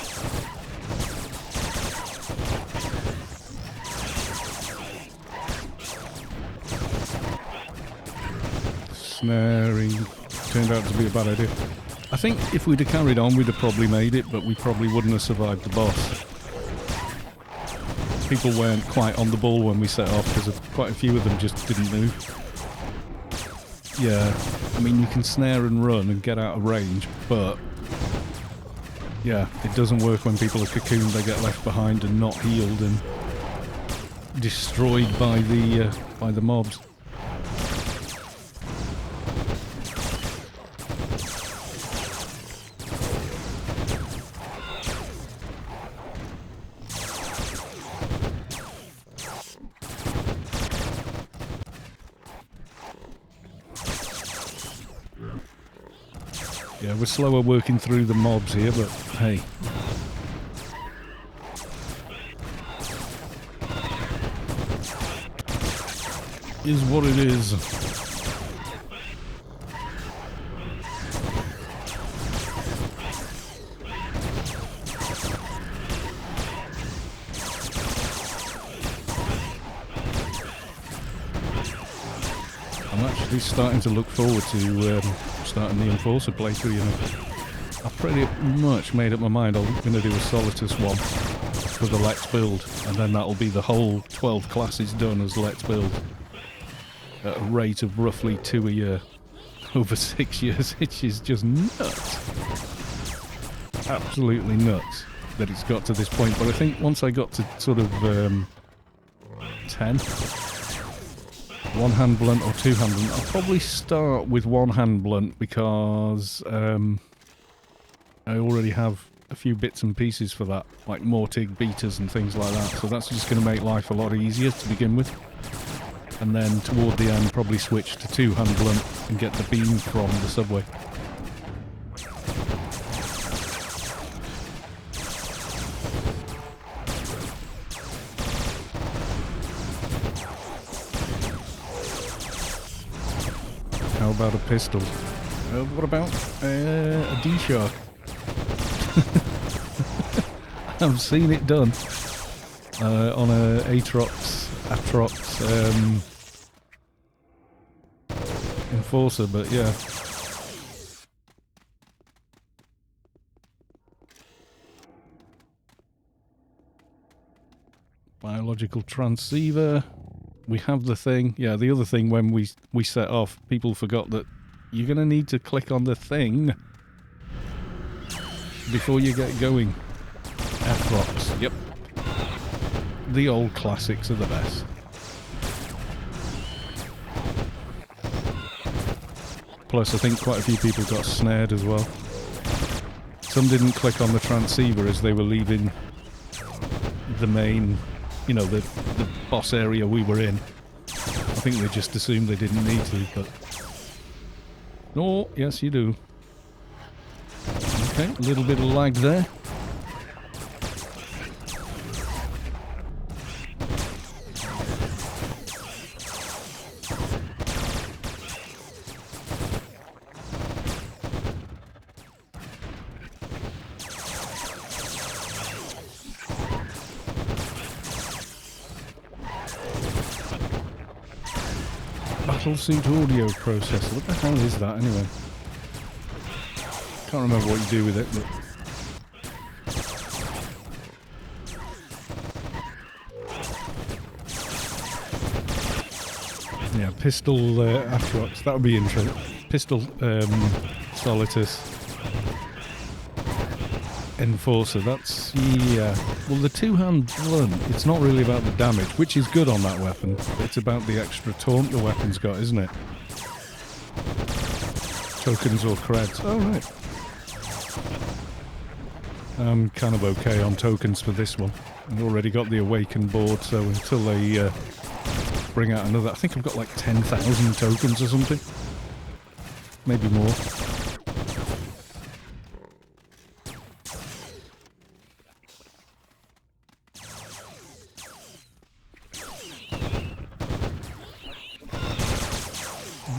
Snaring turned out to be a bad idea. I think if we'd have carried on, we'd have probably made it, but we probably wouldn't have survived the boss. People weren't quite on the ball when we set off because quite a few of them just didn't move. Yeah, I mean, you can snare and run and get out of range, but yeah, it doesn't work when people are cocooned. They get left behind and not healed and destroyed by the mobs. Yeah, we're slower working through the mobs here, but hey. Is what it is. I'm actually starting to look forward to starting the Enforcer playthrough, you know. I've pretty much made up my mind I'm going to do a Solitus one for the Let's Build, and then that'll be the whole 12 classes done as Let's Build at a rate of roughly 2 a year over 6 years, which is just nuts. Absolutely nuts that it's got to this point, but I think once I got to sort of 10, one hand blunt or two hand blunt. I'll probably start with one hand blunt because I already have a few bits and pieces for that, like Mortig beaters and things like that. So that's just going to make life a lot easier to begin with. And then toward the end, probably switch to two hand blunt and get the beam from the subway. How about a pistol? What about a D-Shark? I've seen it done on a Atrox Enforcer, but yeah. Biological transceiver. We have the thing. Yeah, the other thing when we set off, people forgot that you're going to need to click on the thing before you get going. F-Rocks. Yep. The old classics are the best. Plus, I think quite a few people got snared as well. Some didn't click on the transceiver as they were leaving the main, you know, the boss area we were in. I think they just assumed they didn't need to, but... Oh, yes you do. Okay, a little bit of lag there. Battlesuit audio processor. What the hell is that anyway? Can't remember what you do with it, but... Yeah, pistol afterwards. That would be interesting. Pistol Solitus Enforcer. That's, yeah. Well, the two-hand blunt, it's not really about the damage, which is good on that weapon. It's about the extra taunt the weapon's got, isn't it? Tokens or creds. Oh, right. I'm kind of okay on tokens for this one. I've already got the Awakened board, so until they bring out another... I think I've got like 10,000 tokens or something. Maybe more.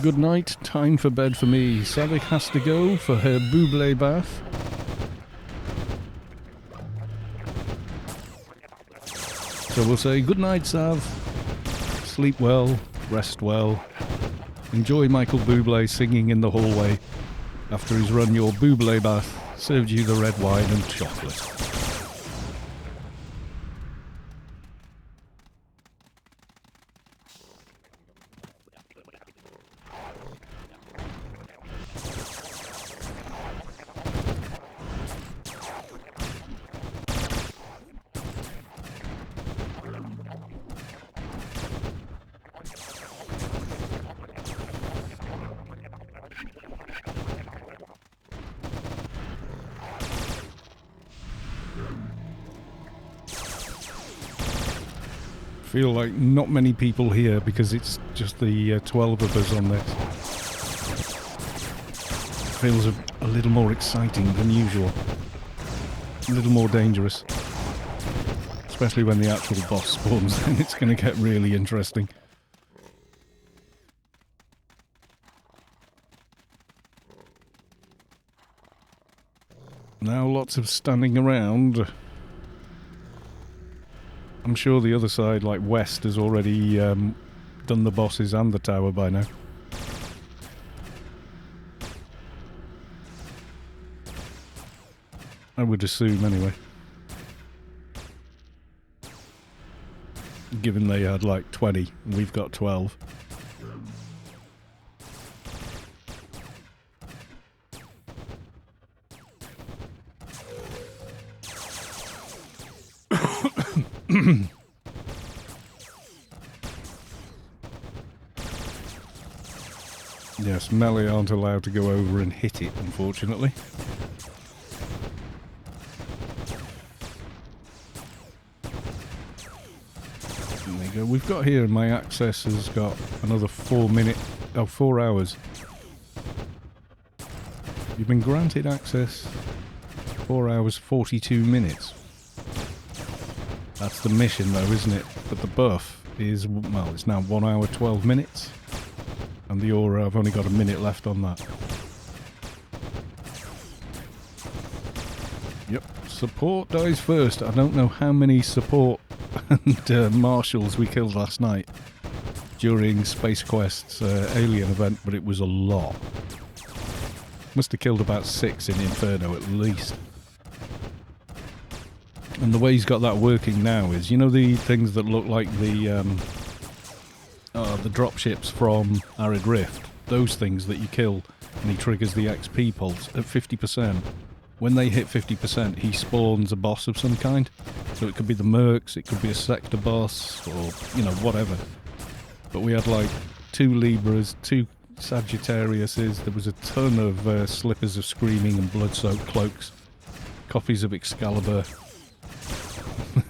Good night, time for bed for me. Savik has to go for her buble bath. So we'll say good night, Sav. Sleep well, rest well. Enjoy Michael Bublé singing in the hallway after he's run your buble bath, served you the red wine and chocolate. Feel like not many people here because it's just the 12 of us on this. Feels a little more exciting than usual. A little more dangerous. Especially when the actual boss spawns, then it's going to get really interesting. Now lots of standing around. I'm sure the other side, like west, has already done the bosses and the tower by now. I would assume, anyway. Given they had like 20, and we've got 12. Yes, melee aren't allowed to go over and hit it, unfortunately. There we go. We've got here, my access has got another 4 hours. You've been granted access 4 hours 42 minutes. That's the mission though, isn't it? But the buff is, well, it's now 1 hour 12 minutes. And the aura, I've only got a minute left on that. Yep, support dies first. I don't know how many support and marshals we killed last night during Space Quest's alien event, but it was a lot. Must have killed about 6 in Inferno at least. And the way he's got that working now is, you know the things that look like the dropships from Arid Rift? Those things that you kill and he triggers the XP pulse at 50%. When they hit 50%, he spawns a boss of some kind. So it could be the Mercs, it could be a sector boss, or, you know, whatever. But we had like 2 Libras, 2 Sagittariuses, there was a ton of Slippers of Screaming and Blood-Soaked Cloaks. copies of Excalibur.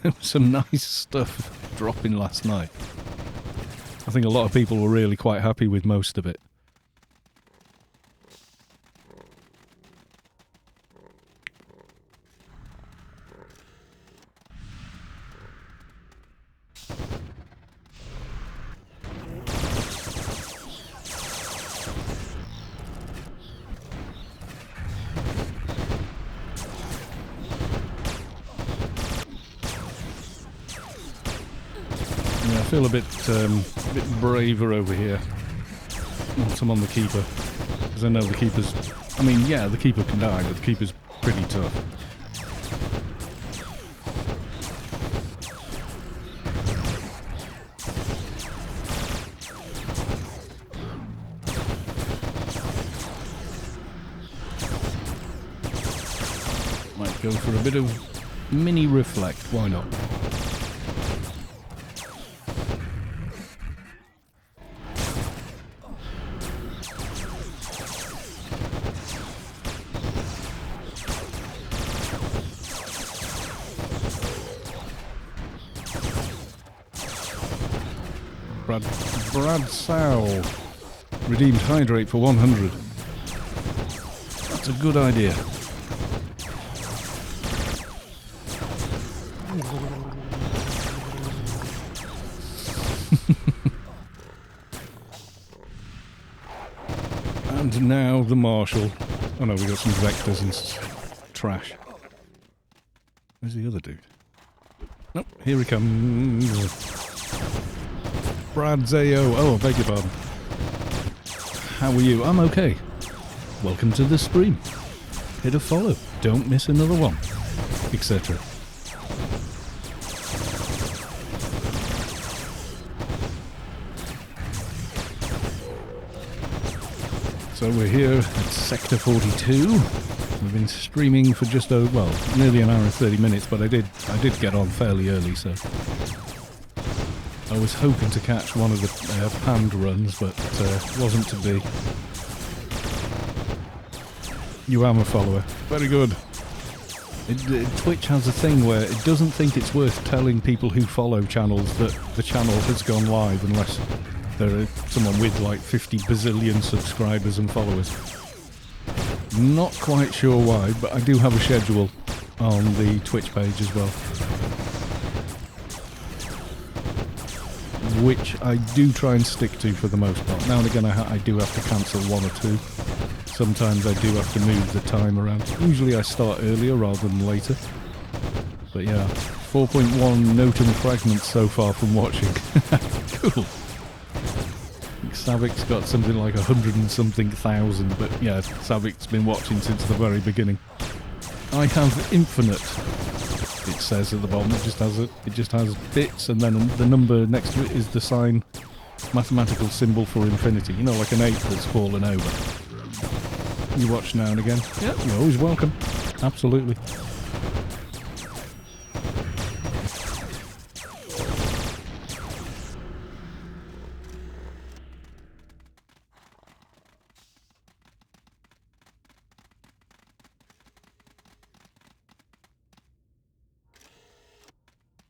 There was some nice stuff dropping last night. I think a lot of people were really quite happy with most of it. I feel a bit braver over here once I'm on the Keeper, because I know the Keeper's... I mean, yeah, the Keeper can die, but the Keeper's pretty tough. Might go for a bit of mini reflect, why not? Brad Sow redeemed Hydrate for 100. That's a good idea. And now the Marshal. Oh no, we got some Vectors and trash. Where's the other dude? Nope, here he comes. Brad Zayo. Oh, I beg your pardon. How are you? I'm okay. Welcome to the stream. Hit a follow. Don't miss another one. Etc. So we're here at Sector 42. We've been streaming for just over, well, nearly an hour and 30 minutes, but I did get on fairly early, so I was hoping to catch one of the panned runs, but wasn't to be. You am a follower. Very good. Twitch has a thing where it doesn't think it's worth telling people who follow channels that the channel has gone live unless they're someone with like 50 bazillion subscribers and followers. Not quite sure why, but I do have a schedule on the Twitch page as well, which I do try and stick to for the most part. Now and again I do have to cancel one or two. Sometimes I do have to move the time around. Usually I start earlier rather than later. But yeah, 4.1 Notum fragments so far from watching. Cool. Savic's got something like 100 and something thousand, but yeah, Savic's been watching since the very beginning. I have infinite, it says at the bottom. It just has bits, and then the number next to it is the sign, mathematical symbol for infinity. You know, like an 8 that's fallen over. You watch now and again. Yeah, you're always welcome. Absolutely.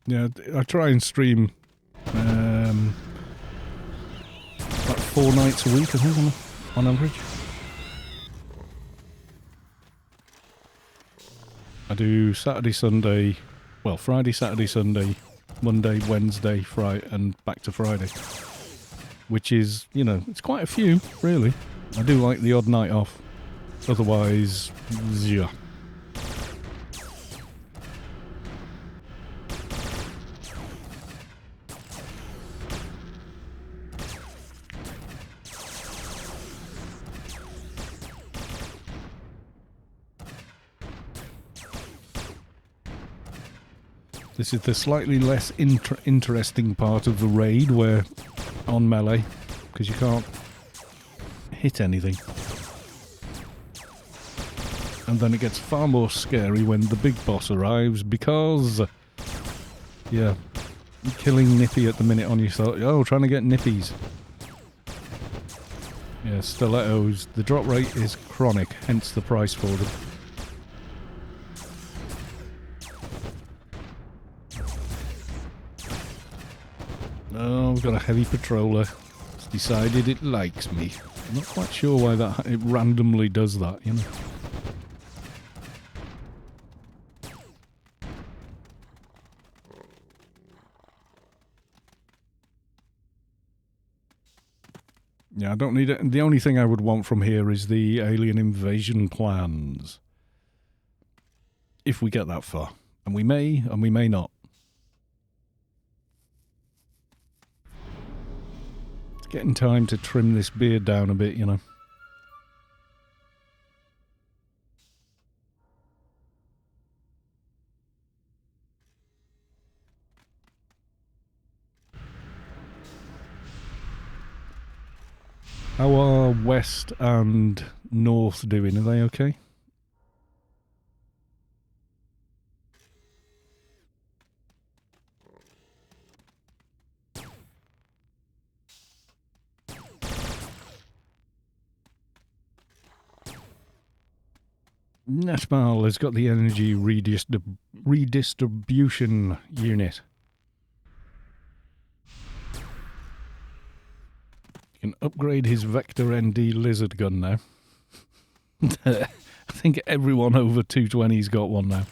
Yeah, I try and stream about 4 nights a week, I think, on average. I do Saturday, Sunday, well, Friday, Saturday, Sunday, Monday, Wednesday, Friday, and back to Friday. Which is, you know, it's quite a few, really. I do like the odd night off. Otherwise, yeah. This is the slightly less interesting part of the raid, where on melee, because you can't hit anything. And then it gets far more scary when the big boss arrives, because, yeah, you're killing Nippy at the minute on yourself. Oh, trying to get Nippies. Yeah, stilettos. The drop rate is chronic, hence the price for them. Oh, we've got a heavy patroller. It's decided it likes me. I'm not quite sure why it randomly does that, you know. Yeah, I don't need it. The only thing I would want from here is the alien invasion plans. If we get that far. And we may not. It's getting time to trim this beard down a bit, you know. How are West and North doing? Are they okay? Netmal has got the energy redistribution unit. You can upgrade his Vector ND Lizard gun now. I think everyone over 220's got one now.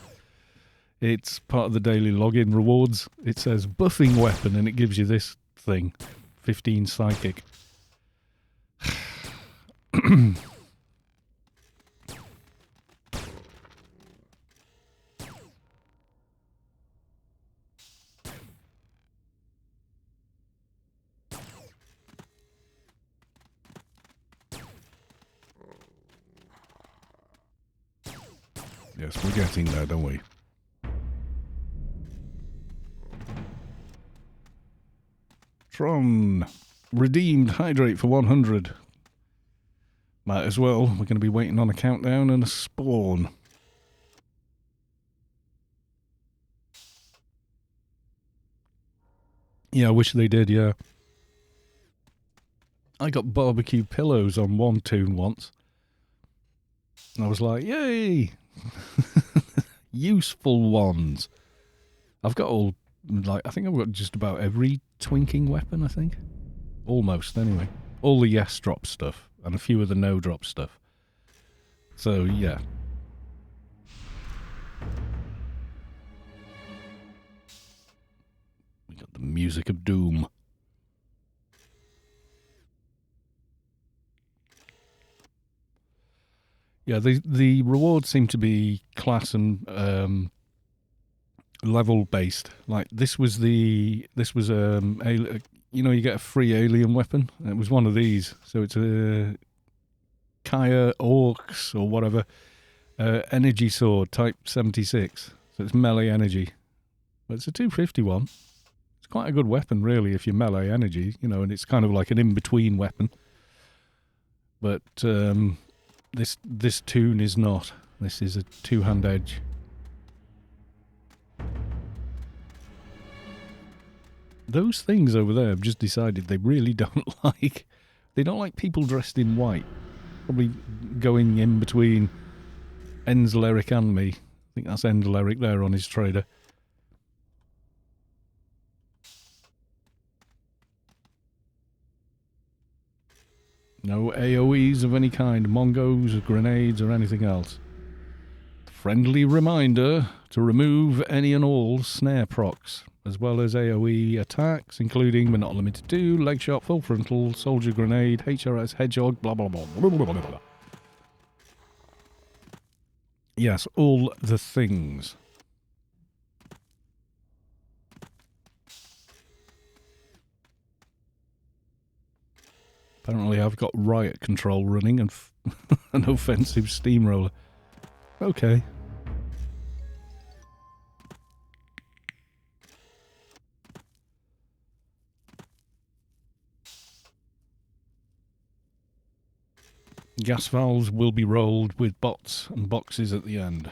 It's part of the daily login rewards. It says buffing weapon and it gives you this thing. 15 psychic. Yes, we're getting there, don't we? Tron. Redeemed hydrate for 100. Might as well. We're going to be waiting on a countdown and a spawn. Yeah, I wish they did, yeah. I got barbecue pillows on one toon once. And I was like, yay! Useful ones. I've got all, like, I think I've got just about every twinking weapon, I think. Almost, anyway. All the yes drop stuff, and a few of the no drop stuff. So, yeah. We got the music of doom. Yeah, the rewards seem to be class and level based. Like this was you know, you get a free alien weapon. It was one of these, so it's a Kaya Orcs or whatever energy sword type 76. So it's melee energy, but it's a 250 one. It's quite a good weapon, really, if you're melee energy, you know, and it's kind of like an in between weapon. But this toon is not. This is a two-hand edge. Those things over there have just decided they really don't like. They don't like people dressed in white. Probably going in between Enzleric and me. I think that's Enzleric there on his trader. No AoEs of any kind, Mongos, grenades, or anything else. Friendly reminder to remove any and all snare procs, as well as AoE attacks, including but not limited to leg shot, full frontal, soldier grenade, HRS, hedgehog, blah blah blah blah blah blah blah. Yes, all the things. Apparently I've got riot control running and an offensive steamroller. Okay. Gas valves will be rolled with bots and boxes at the end.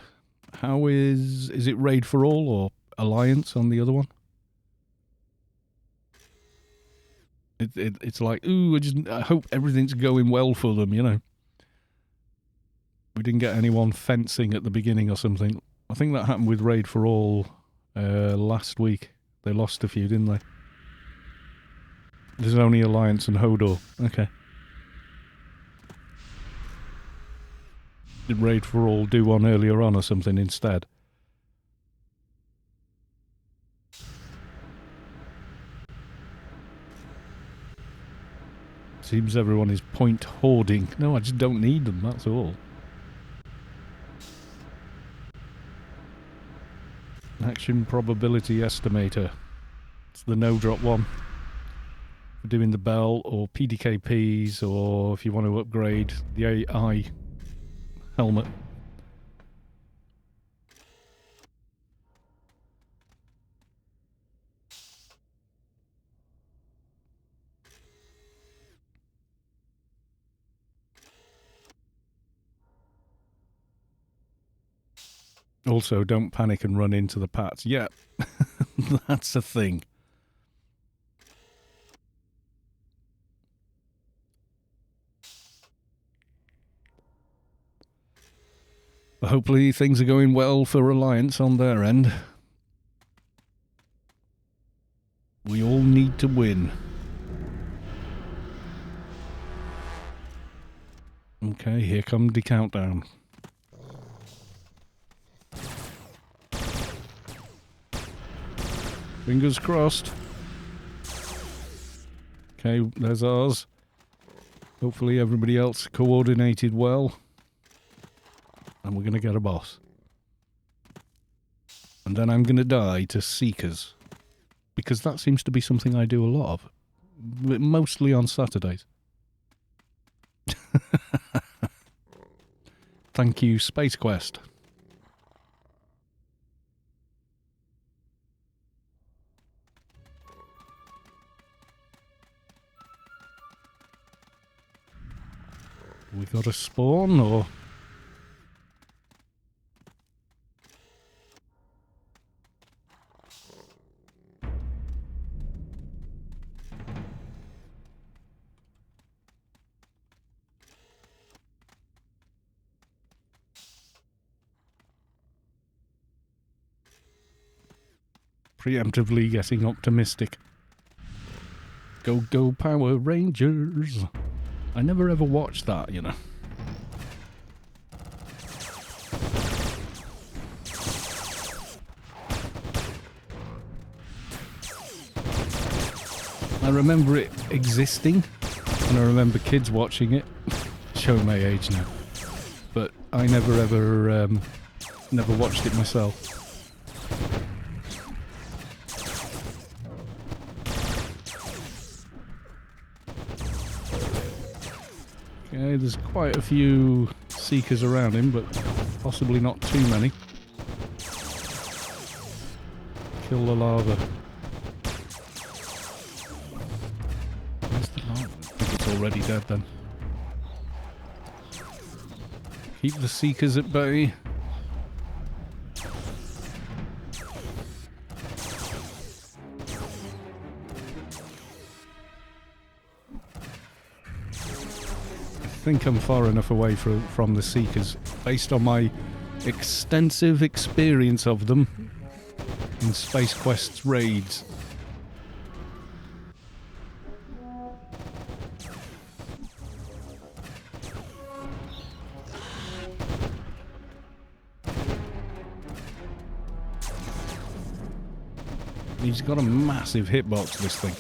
How is it raid for all or alliance on the other one? It's like, ooh, I hope everything's going well for them, you know. We didn't get anyone fencing at the beginning or something. I think that happened with Raid for All last week. They lost a few, didn't they? There's only Alliance and Hodor. Okay. Did Raid for All do one earlier on or something instead? Seems everyone is point hoarding. No, I just don't need them, that's all. Action probability estimator. It's the no drop one. For doing the bell or PDKPs, or if you want to upgrade the AI helmet. Also, don't panic and run into the pats. Yeah, that's a thing. But hopefully things are going well for Alliance on their end. We all need to win. Okay, here comes the countdown. Fingers crossed. Okay, there's ours. Hopefully everybody else coordinated well. And we're going to get a boss. And then I'm going to die to Seekers. Because that seems to be something I do a lot of. Mostly on Saturdays. Thank you, Space Quest. We got a spawn, or... Preemptively getting optimistic. Go, go, Power Rangers! I never ever watched that, you know. I remember it existing, and I remember kids watching it. Showing my age now. But I never ever, never watched it myself. Okay, there's quite a few Seekers around him, but possibly not too many. Kill the lava. Where's the lava? I think it's already dead then. Keep the Seekers at bay. I think I'm far enough away from the Seekers, based on my extensive experience of them in Space Quest's raids. He's got a massive hitbox, this thing.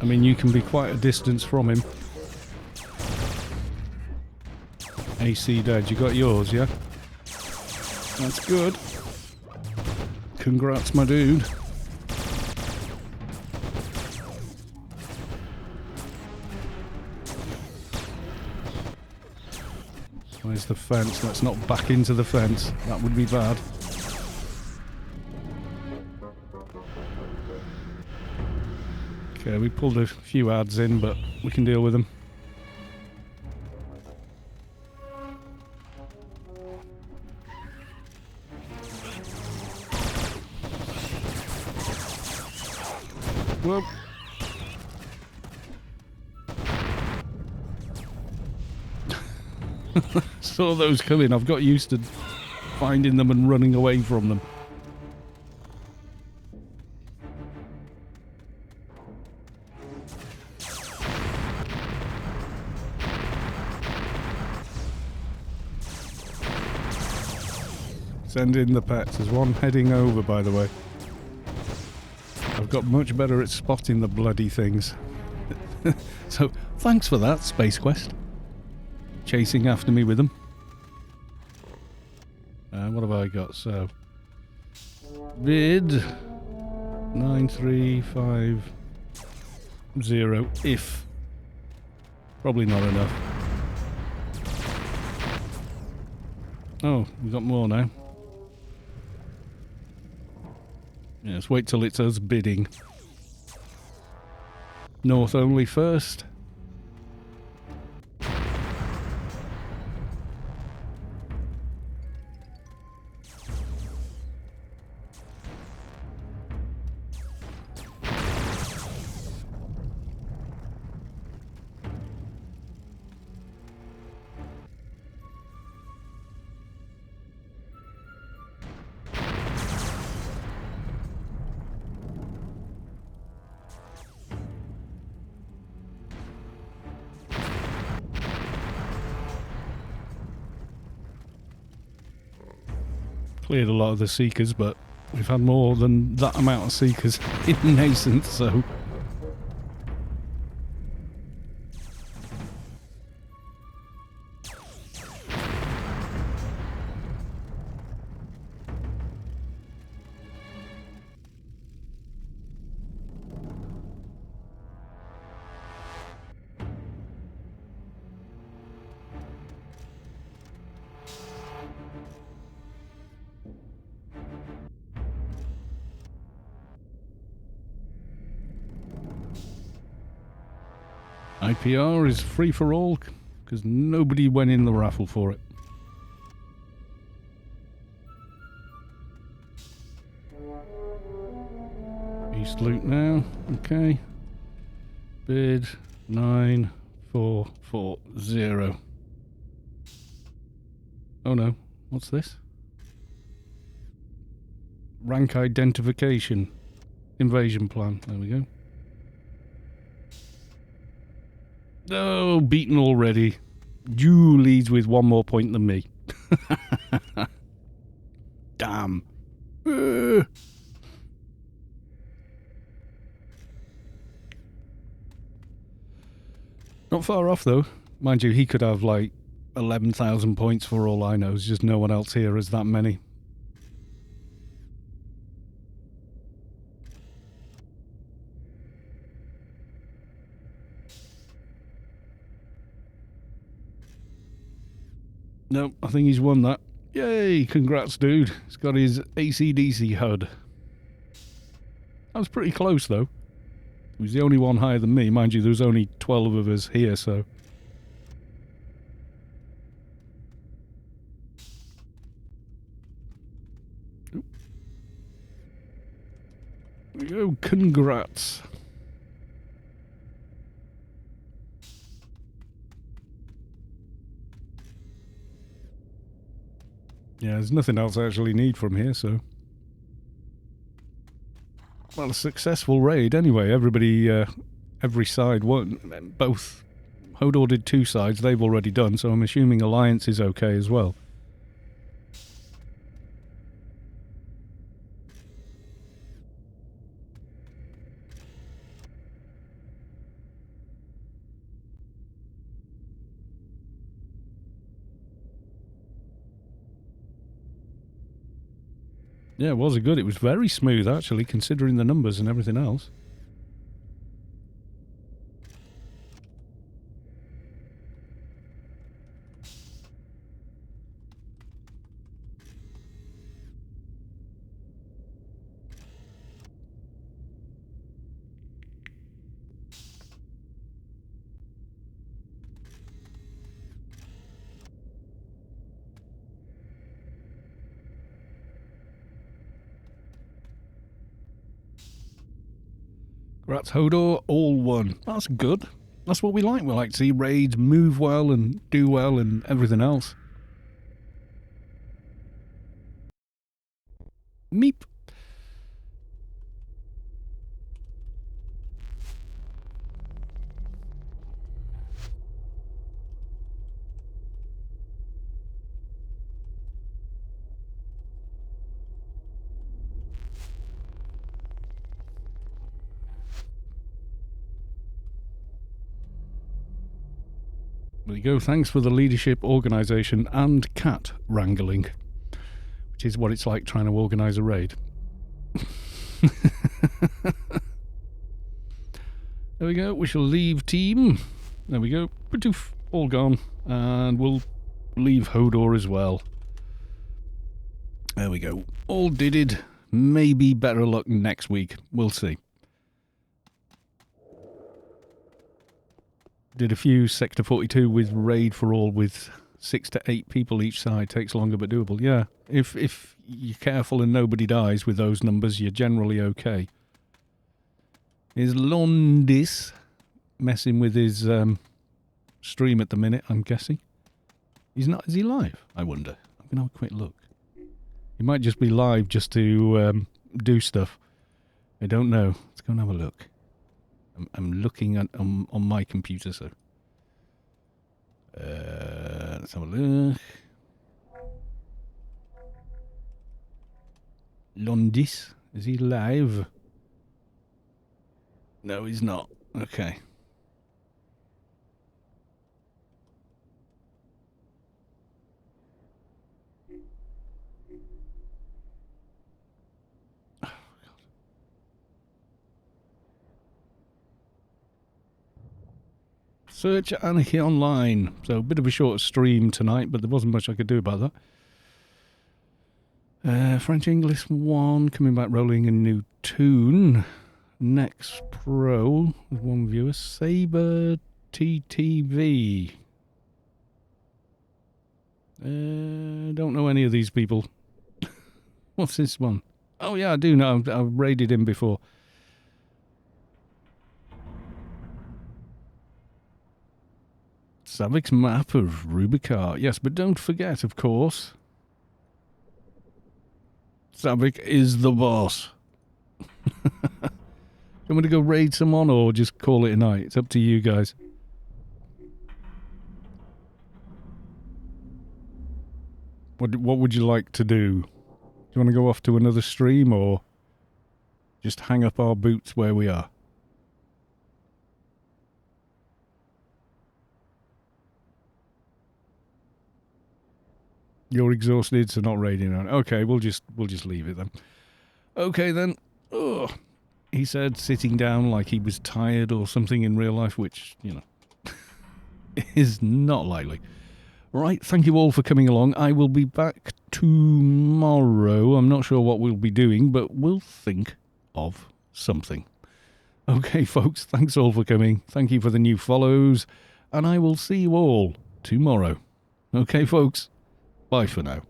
I mean, you can be quite a distance from him. AC dead, you got yours, yeah? That's good. Congrats, my dude. Where's the fence? Let's not back into the fence. That would be bad. Okay, we pulled a few ads in, but we can deal with them. Whoa. Saw those coming. I've got used to finding them and running away from them. Send in the pets. There's one heading over, by the way. I've got much better at spotting the bloody things. So, thanks for that, Space Quest. Chasing after me with them. What have I got? So, bid 9350. If. Probably not enough. Oh, we've got more now. Yes, wait till it's us bidding. North only first. Cleared a lot of the Seekers, but we've had more than that amount of Seekers in Nascent, so... IPR is free for all, because nobody went in the raffle for it. East loot now, okay. Bid 9440. Oh no, what's this? Rank identification. Invasion plan, there we go. Oh, beaten already. You leads with one more point than me. Damn. Not far off, though. Mind you, he could have, like, 11,000 points for all I know. It's just no one else here has that many. Nope, I think he's won that. Yay, congrats, dude. He's got his AC/DC HUD. That was pretty close, though. He was the only one higher than me. Mind you, there was only 12 of us here, so... Oop. There we go, congrats. Yeah, there's nothing else I actually need from here, so... Well, a successful raid anyway. Everybody, every side won. Both Hodor did 2 sides, they've already done, so I'm assuming Alliance is okay as well. Yeah, it was good. It was very smooth, actually, considering the numbers and everything else. Congrats, Hodor. All one. That's good. That's what we like. We like to see raids move well and do well and everything else. Meep. There you go. Thanks for the leadership, organisation and cat wrangling, which is what it's like trying to organise a raid. There we go. We shall leave team. There we go. Poof, all gone. And we'll leave Hodor as well. There we go. All did. Maybe better luck next week. We'll see. Did a few Sector 42 with Raid for All with 6 to 8 people each side. Takes longer but doable. Yeah, if you're careful and nobody dies with those numbers, you're generally okay. Is Londis messing with his stream at the minute, I'm guessing? He's not. Is he live? I wonder. I'm going to have a quick look. He might just be live just to do stuff. I don't know. Let's go and have a look. I'm looking at on my computer, so let's have a look. Londis, is he live? No, he's not. Okay. Search Anarchy online. So a bit of a short stream tonight, but there wasn't much I could do about that. French English 1 coming back rolling a new tune. Next Pro with 1 viewer. Saber TTV. Don't know any of these people. What's this one? Oh yeah, I do know. I've raided him before. Savik's map of Rubicar. Yes, but don't forget, of course, Savik is the boss. I'm going to go raid someone or just call it a night. It's up to you guys. What would you like to do? Do you want to go off to another stream or just hang up our boots where we are? You're exhausted, so not raiding on. Okay, we'll just leave it then. Okay then. Ugh. He said sitting down like he was tired or something in real life, which, you know, is not likely. Right, thank you all for coming along. I will be back tomorrow. I'm not sure what we'll be doing, but we'll think of something. Okay, folks, thanks all for coming. Thank you for the new follows, and I will see you all tomorrow. Okay, folks? Bye for now.